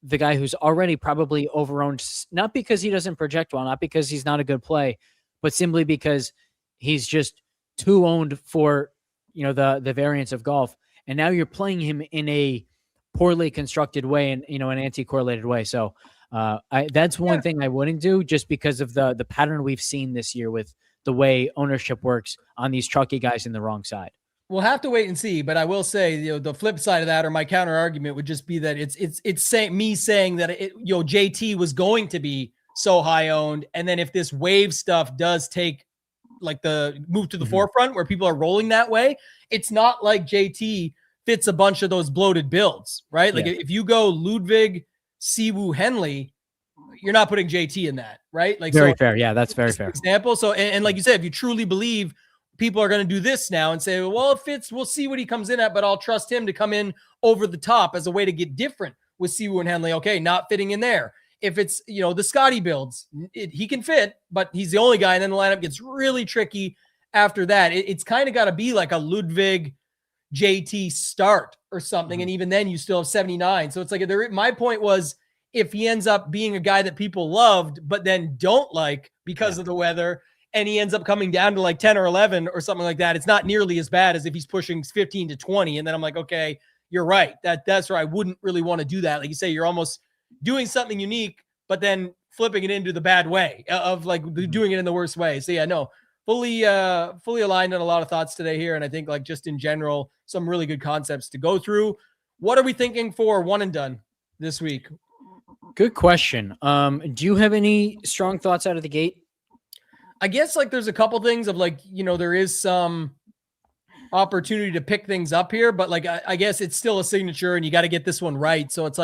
guy who's already probably overowned, not because he doesn't project well, not because he's not a good play, but simply because he's just too owned for the variance of golf. And now you're playing him in a poorly constructed way and an anti-correlated way. So that's one thing I wouldn't do, just because of the pattern we've seen this year with the way ownership works on these chalky guys in the wrong side. We'll have to wait and see, but I will say, the flip side of that, or my counter argument, would just be that it's saying that JT was going to be so high owned, and then if this wave stuff does take the move to the forefront where people are rolling that way, it's not like JT fits a bunch of those bloated builds, right? If you go Ludwig, Siwoo, Henley, you're not putting JT in that, right? Very fair. Yeah, that's very fair. Example. So, and like you said, if you truly believe people are going to do this now and say, well, it fits, we'll see what he comes in at, but I'll trust him to come in over the top as a way to get different with Siwoo and Henley. Okay, not fitting in there. If it's, the Scottie builds, he can fit, but he's the only guy. And then the lineup gets really tricky after that. It's kind of got to be like a Ludwig JT start or something. And even then you still have 79. So it's like, my point was, if he ends up being a guy that people loved, but then don't like because of the weather, and he ends up coming down to 10 or 11 or something like that, it's not nearly as bad as if he's pushing 15 to 20. And then I'm like, okay, you're right. That's where I wouldn't really want to do that. Like you say, you're almost doing something unique, but then flipping it into the bad way of doing it in the worst way. So yeah, no, fully aligned on a lot of thoughts today here. And I think just in general, some really good concepts to go through. What are we thinking for one and done this week? Good question. Do you have any strong thoughts out of the gate? I guess there's a couple things of there is some opportunity to pick things up here, but I guess it's still a signature and you got to get this one right. So it's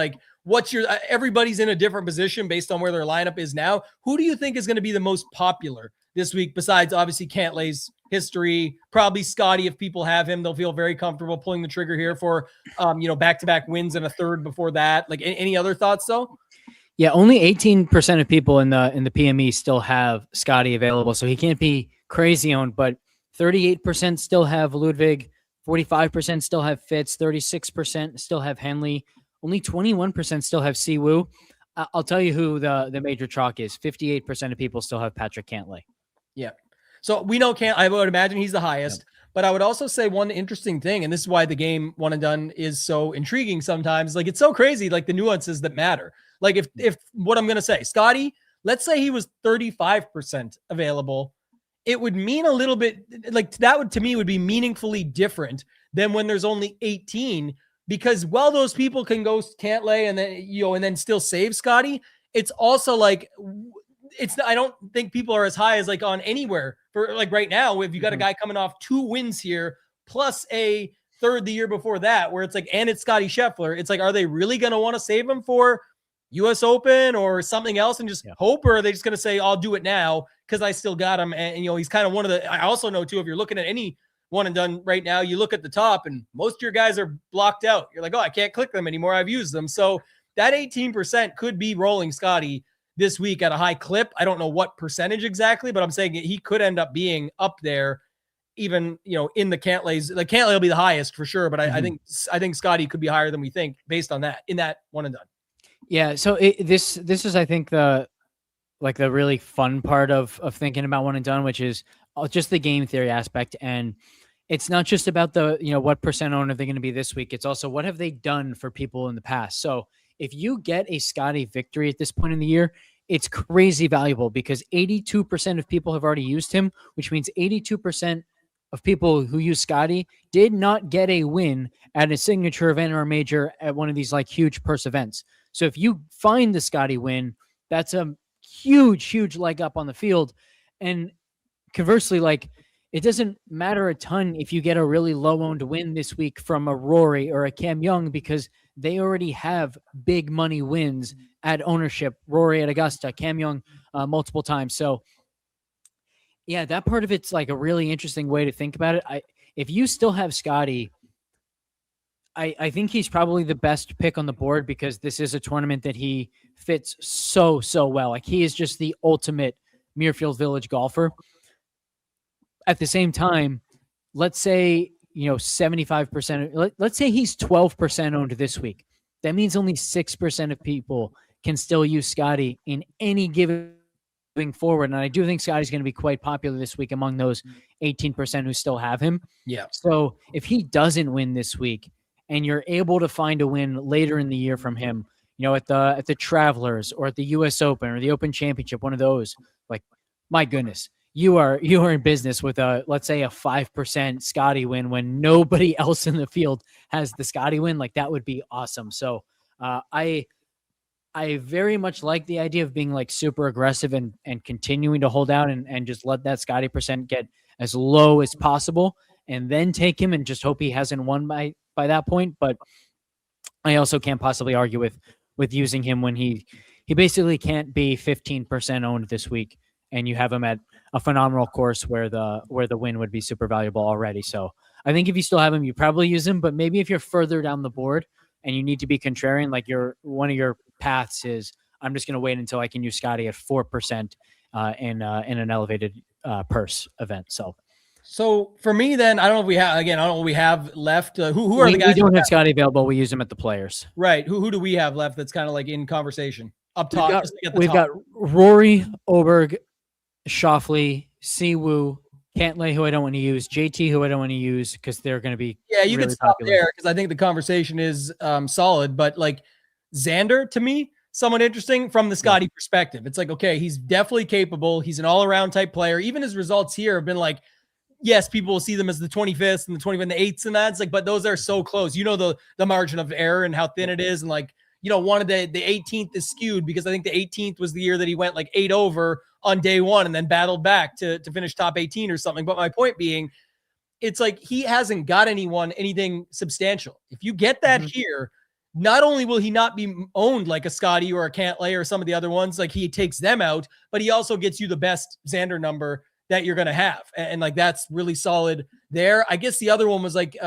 everybody's in a different position based on where their lineup is now. Who do you think is going to be the most popular this week besides obviously Cantlay's history? Probably Scottie. If people have him, they'll feel very comfortable pulling the trigger here for, back-to-back wins and a third before that. Any other thoughts though? Yeah, only 18% of people in the PME still have Scottie available, so he can't be crazy owned, but 38% still have Ludwig, 45% still have Fitz, 36% still have Henley, only 21% still have Siwoo. I'll tell you who the major chalk is. 58% of people still have Patrick Cantlay. Yeah. So we know I would imagine he's the highest, but I would also say one interesting thing, and this is why the game one and done is so intriguing sometimes. It's so crazy, the nuances that matter. If what I'm going to say, Scottie, let's say he was 35% available it would mean a little bit like that would to me would be meaningfully different than when there's only 18, because while those people can go Cantlay and then, and then still save Scottie, it's also like, I don't think people are as high as like on anywhere for like right now. If you got a guy coming off 2 wins here, plus a third the year before that, where it's like, and it's Scottie Scheffler. It's like, are they really going to want to save him for US Open or something else and just hope, or are they just going to say, I'll do it now because I still got him? And, he's kind of one of the, I also know too, if you're looking at any one and done right now, you look at the top and most of your guys are blocked out. You're like, oh, I can't click them anymore. I've used them. So that 18% could be rolling Scottie this week at a high clip. I don't know what percentage exactly, but I'm saying he could end up being up there even, in the Cantlays. The Cantlay will be the highest for sure, but I think Scottie could be higher than we think based on that in that one and done. Yeah. So this is, I think, the really fun part of thinking about one and done, which is just the game theory aspect. And it's not just about the, what percent owner they're going to be this week. It's also what have they done for people in the past. So if you get a Scottie victory at this point in the year, it's crazy valuable because 82% of people have already used him, which means 82% of people who use Scottie did not get a win at a signature event or a major at one of these like huge purse events. So if you find the Scottie win, that's a huge leg up on the field. And conversely, like it doesn't matter a ton if you get a really low owned win this week from a Rory or a Cam Young, because they already have big money wins at ownership. Rory at Augusta, Cam Young multiple times. So yeah, that part of it's like a really interesting way to think about it. If you still have Scottie, I think he's probably the best pick on the board because this is a tournament that he fits so well. Like he is just the ultimate Muirfield Village golfer. At the same time, let's say, 75%, let's say he's 12% owned this week. That means only 6% of people can still use Scottie in any given forward. And I do think Scottie's going to be quite popular this week among those 18% who still have him. Yeah. So if he doesn't win this week and you're able to find a win later in the year from him, at the Travelers or at the US Open or the Open Championship, one of those, like, my goodness, you are in business with let's say a 5% Scottie win when nobody else in the field has the Scottie win. Like that would be awesome. So I very much like the idea of being like super aggressive and continuing to hold out and just let that Scottie percent get as low as possible and then take him and just hope he hasn't won by that point. But I also can't possibly argue with using him when he basically can't be 15% owned this week. And you have him at a phenomenal course where the win would be super valuable already. So I think if you still have him, you probably use him. But maybe if you're further down the board and you need to be contrarian, like one of your paths is, I'm just going to wait until I can use Scottie at 4% in an elevated purse event. So for me, then I don't know what we have left. Who are the guys? We don't have Scottie available. We use him at the Players. Right. Who do we have left? That's kind of like in conversation up top. We've got Rory, Oberg, Schauffele, Siwoo, Cantlay, who I don't want to use, JT, who I don't want to use because they're going to be you really can stop popular there because I think the conversation is solid. But like Xander, to me, somewhat interesting from the Scottie perspective. It's like, okay, he's definitely capable. He's an all-around type player. Even his results here have been like, yes, people will see them as the 25th and the 25th and the 8th and that's like, but those are so close. The margin of error and how thin it is. And like, one of the 18th is skewed because I think the 18th was the year that he went like 8 over on day one and then battled back to finish top 18 or something. But my point being, it's like he hasn't got anything substantial. If you get that here, not only will he not be owned like a Scottie or a Cantlay or some of the other ones, like he takes them out, but he also gets you the best Xander number that you're going to have. And like, that's really solid there. I guess the other one was like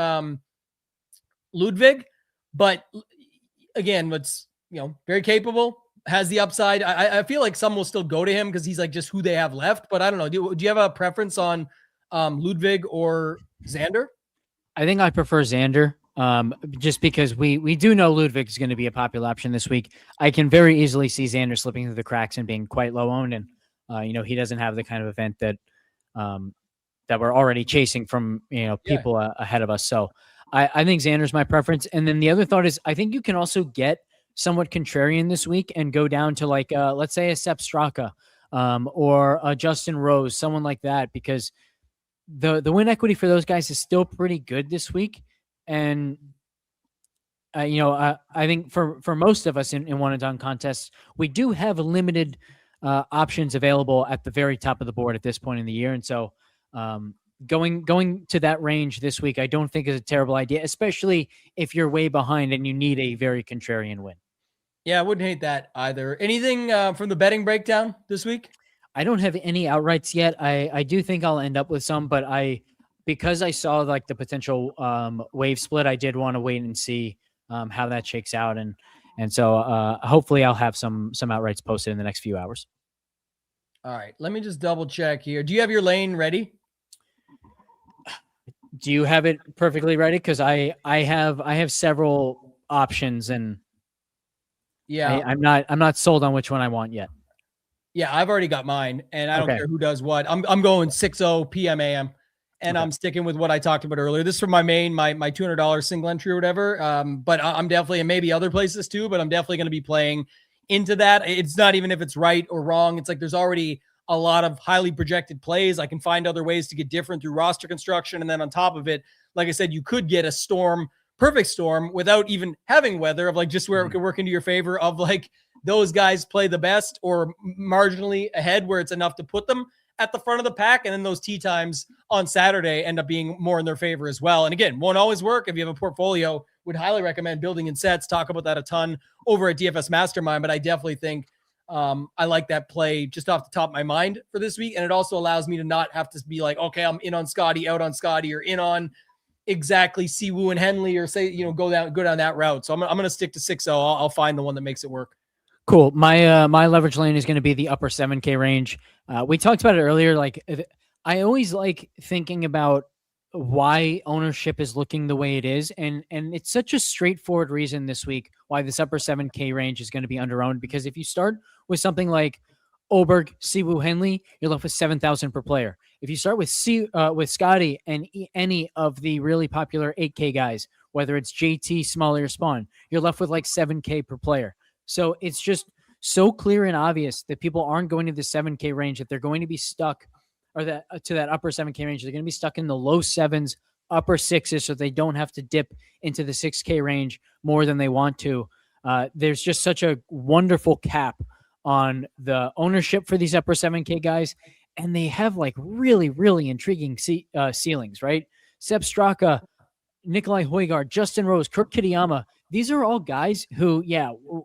Ludwig, but again, what's, very capable, has the upside. I feel like some will still go to him because he's like just who they have left, but I don't know. Do you have a preference on Ludwig or Xander? I think I prefer Xander just because we do know Ludwig is going to be a popular option this week. I can very easily see Xander slipping through the cracks and being quite low owned. And, he doesn't have the kind of event that we're already chasing from, people ahead of us. So I think Xander's my preference. And then the other thought is I think you can also get somewhat contrarian this week and go down to like, let's say a Sepp Straka or Justin Rose, someone like that, because the win equity for those guys is still pretty good this week. And I think for most of us in one and done contests, we do have limited options available at the very top of the board at this point in the year. And so going to that range this week, I don't think is a terrible idea, especially if you're way behind and you need a very contrarian win. Yeah, I wouldn't hate that either. Anything from the betting breakdown this week? I don't have any outrights yet. I do think I'll end up with some, but because I saw like the potential wave split, I did want to wait and see how that shakes out. And so hopefully I'll have some outrights posted in the next few hours. All right. Let me just double check here. Do you have your lane ready? Do you have it perfectly ready? Because I have several options, and yeah, I'm not sold on which one I want yet. Yeah, I've already got mine, and I don't care who does what. I'm going 6:00 p.m. a.m. and I'm sticking with what I talked about earlier. This is for my main, my $200 single entry or whatever. But I'm definitely, and maybe other places too, but I'm definitely going to be playing into that. It's not even if it's right or wrong. It's like there's already a lot of highly projected plays. I can find other ways to get different through roster construction. And then on top of it, like I said, you could get a storm, perfect storm without even having weather of like just where it could work into your favor of like those guys play the best or marginally ahead where it's enough to put them at the front of the pack. And then those tee times on Saturday end up being more in their favor as well. And again, won't always work. If you have a portfolio, would highly recommend building in sets. Talk about that a ton over at DFS Mastermind, but I definitely think I like that play just off the top of my mind for this week. And it also allows me to not have to be like, okay, I'm in on Scottie, out on Scottie, or in on exactly Siwoo and Henley, or say, go down that route. So I'm going to stick to 6-0. I'll find the one that makes it work. Cool. My leverage lane is going to be the upper 7K range. We talked about it earlier. Like I always like thinking about why ownership is looking the way it is. And it's such a straightforward reason this week why this upper 7K range is going to be underowned. Because if you start with something like Oberg, Siwoo, Henley, you're left with 7,000 per player. If you start with Scottie and any of the really popular 8K guys, whether it's JT, Smalley, or Spawn, you're left with like 7K per player. So it's just so clear and obvious that people aren't going to the 7K range, that they're going to be stuck, or that to that upper 7K range. They're going to be stuck in the low 7s, upper 6s, so they don't have to dip into the 6K range more than they want to. There's just such a wonderful cap on the ownership for these upper 7K guys, and they have like really, really intriguing ceilings, right? Seb Straka, Nikolai Højgaard, Justin Rose, Kurt Kitayama. These are all guys who,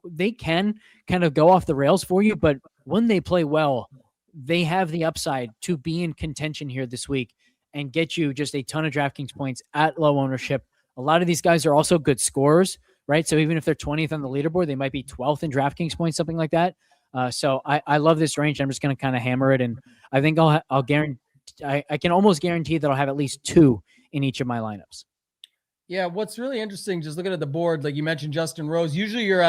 they can kind of go off the rails for you, but when they play well, they have the upside to be in contention here this week and get you just a ton of DraftKings points at low ownership. A lot of these guys are also good scorers, right? So even if they're 20th on the leaderboard, they might be 12th in DraftKings points, something like that. So I love this range. I'm just going to kind of hammer it, and I think I'll guarantee. I can almost guarantee that I'll have at least 2 in each of my lineups. Yeah, what's really interesting, just looking at the board, like you mentioned Justin Rose, usually you're,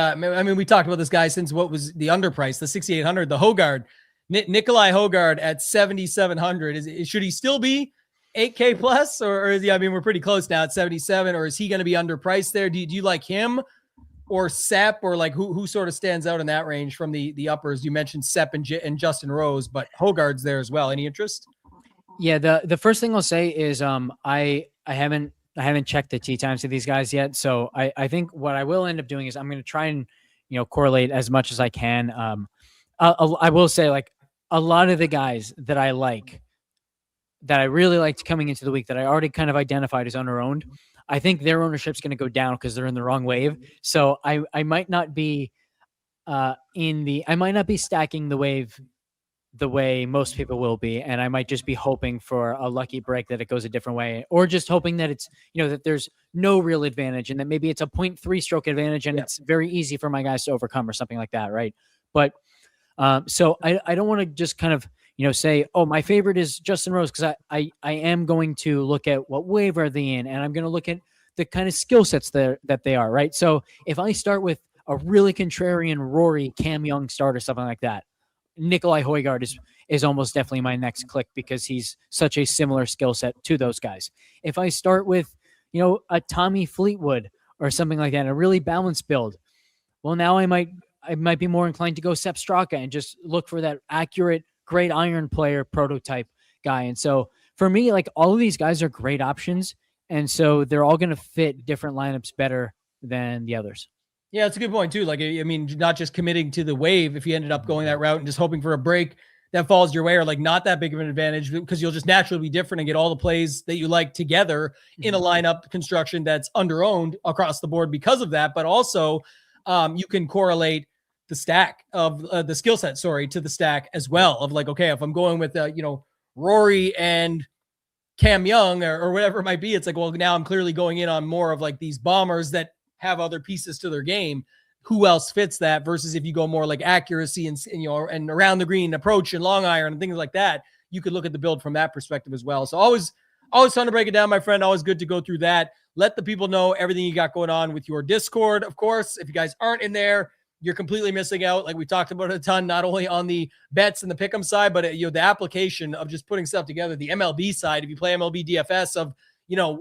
we talked about this guy since what was the underprice, the 6,800, the Højgaard, Nikolai Højgaard at 7,700. Should he still be 8K plus, or is he, we're pretty close now at 77, or is he going to be underpriced there? Do you like him or Sepp, or like who sort of stands out in that range from the uppers? You mentioned Sepp and Justin Rose, but Højgaard's there as well. Any interest? Yeah, the first thing I'll say is I haven't checked the tee times of these guys yet. So I think what I will end up doing is I'm going to try and, correlate as much as I can. I will say, like, a lot of the guys that I like, that I really liked coming into the week, that I already kind of identified as owner-owned, I think their ownership's going to go down because they're in the wrong wave. So I might not be stacking the wave the way most people will be, and I might just be hoping for a lucky break that it goes a different way, or just hoping that it's, that there's no real advantage, and that maybe it's a 0.3 stroke advantage, and it's very easy for my guys to overcome, or something like that, right? But so I don't want to just kind of say, oh, my favorite is Justin Rose, because I am going to look at what wave are they in, and I'm going to look at the kind of skill sets that they are, right? So if I start with a really contrarian Rory, Cam Young start or something like that, Nikolai Højgaard is almost definitely my next click, because he's such a similar skill set to those guys. If I start with, a Tommy Fleetwood or something like that, a really balanced build, well, now I might I might be more inclined to go Sepp Straka and just look for that accurate, great iron player prototype guy. And so for me, like all of these guys are great options. And so they're all going to fit different lineups better than the others. Yeah, it's a good point too. Like, I mean, not just committing to the wave if you ended up going that route and just hoping for a break that falls your way, or like not that big of an advantage, because you'll just naturally be different and get all the plays that you like together in a lineup construction that's under-owned across the board because of that. But also you can correlate the stack of the skill set, to the stack as well, of like, okay, if I'm going with, Rory and Cam Young or whatever it might be, it's like, well, now I'm clearly going in on more of like these bombers that have other pieces to their game. Who else fits that versus if you go more like accuracy and around the green approach and long iron and things like that, you could look at the build from that perspective as well. So always fun to break it down, my friend. Always good to go through that. Let the people know everything you got going on with your Discord. Of course, if you guys aren't in there, you're completely missing out. Like we talked about a ton, not only on the bets and the pick'em side, but the application of just putting stuff together, the MLB side, if you play MLB DFS, of,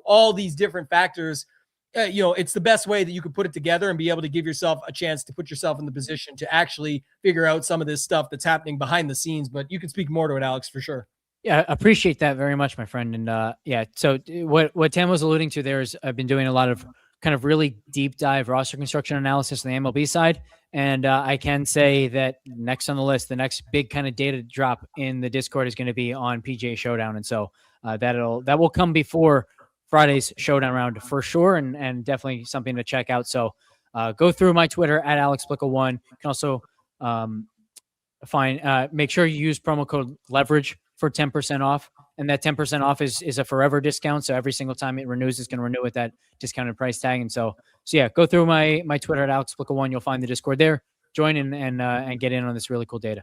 all these different factors. It's the best way that you could put it together and be able to give yourself a chance to put yourself in the position to actually figure out some of this stuff that's happening behind the scenes. But you can speak more to it, Alex, for sure. Yeah, I appreciate that very much, my friend. And so what Tam was alluding to there is I've been doing a lot of kind of really deep dive roster construction analysis on the MLB side. And I can say that next on the list, the next big kind of data drop in the Discord is going to be on PGA Showdown. And so that will come before Friday's Showdown round for sure, and definitely something to check out. So go through my Twitter at Alex Blickle1. You can also make sure you use promo code leverage for 10% off. And that 10% off is a forever discount. So every single time it renews, it's going to renew with that discounted price tag. And so yeah, go through my Twitter at Alex Blickle1. You'll find the Discord there. Join in and get in on this really cool data.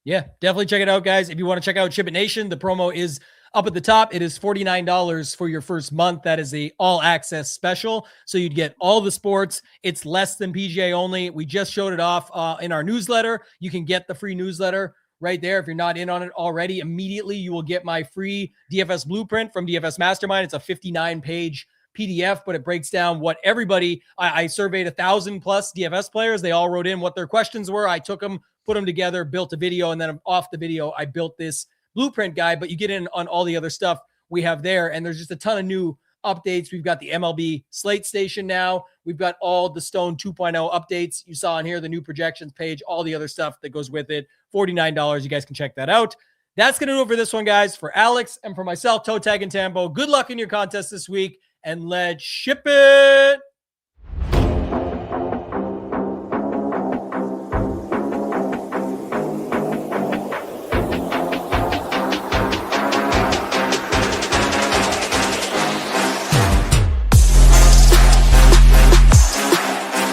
Yeah, definitely check it out, guys. If you want to check out Ship It Nation, the promo is up at the top. It is $49 for your first month. That is the all access special. So you'd get all the sports. It's less than PGA only. We just showed it off in our newsletter. You can get the free newsletter right there. If you're not in on it already, immediately you will get my free DFS blueprint from DFS Mastermind. It's a 59-page PDF, but it breaks down what everybody, I surveyed 1,000 plus DFS players. They all wrote in what their questions were. I took them, put them together, built a video, and then off the video, I built this blueprint guide. But you get in on all the other stuff we have there. And there's just a ton of new updates. We've got the MLB slate station now. We've got all the Stone 2.0 updates. You saw in here, the new projections page, all the other stuff that goes with it. $49. You guys can check that out. That's going to do it for this one, guys. For Alex and for myself, ToeTagginTambo, good luck in your contest this week, and let's ship it.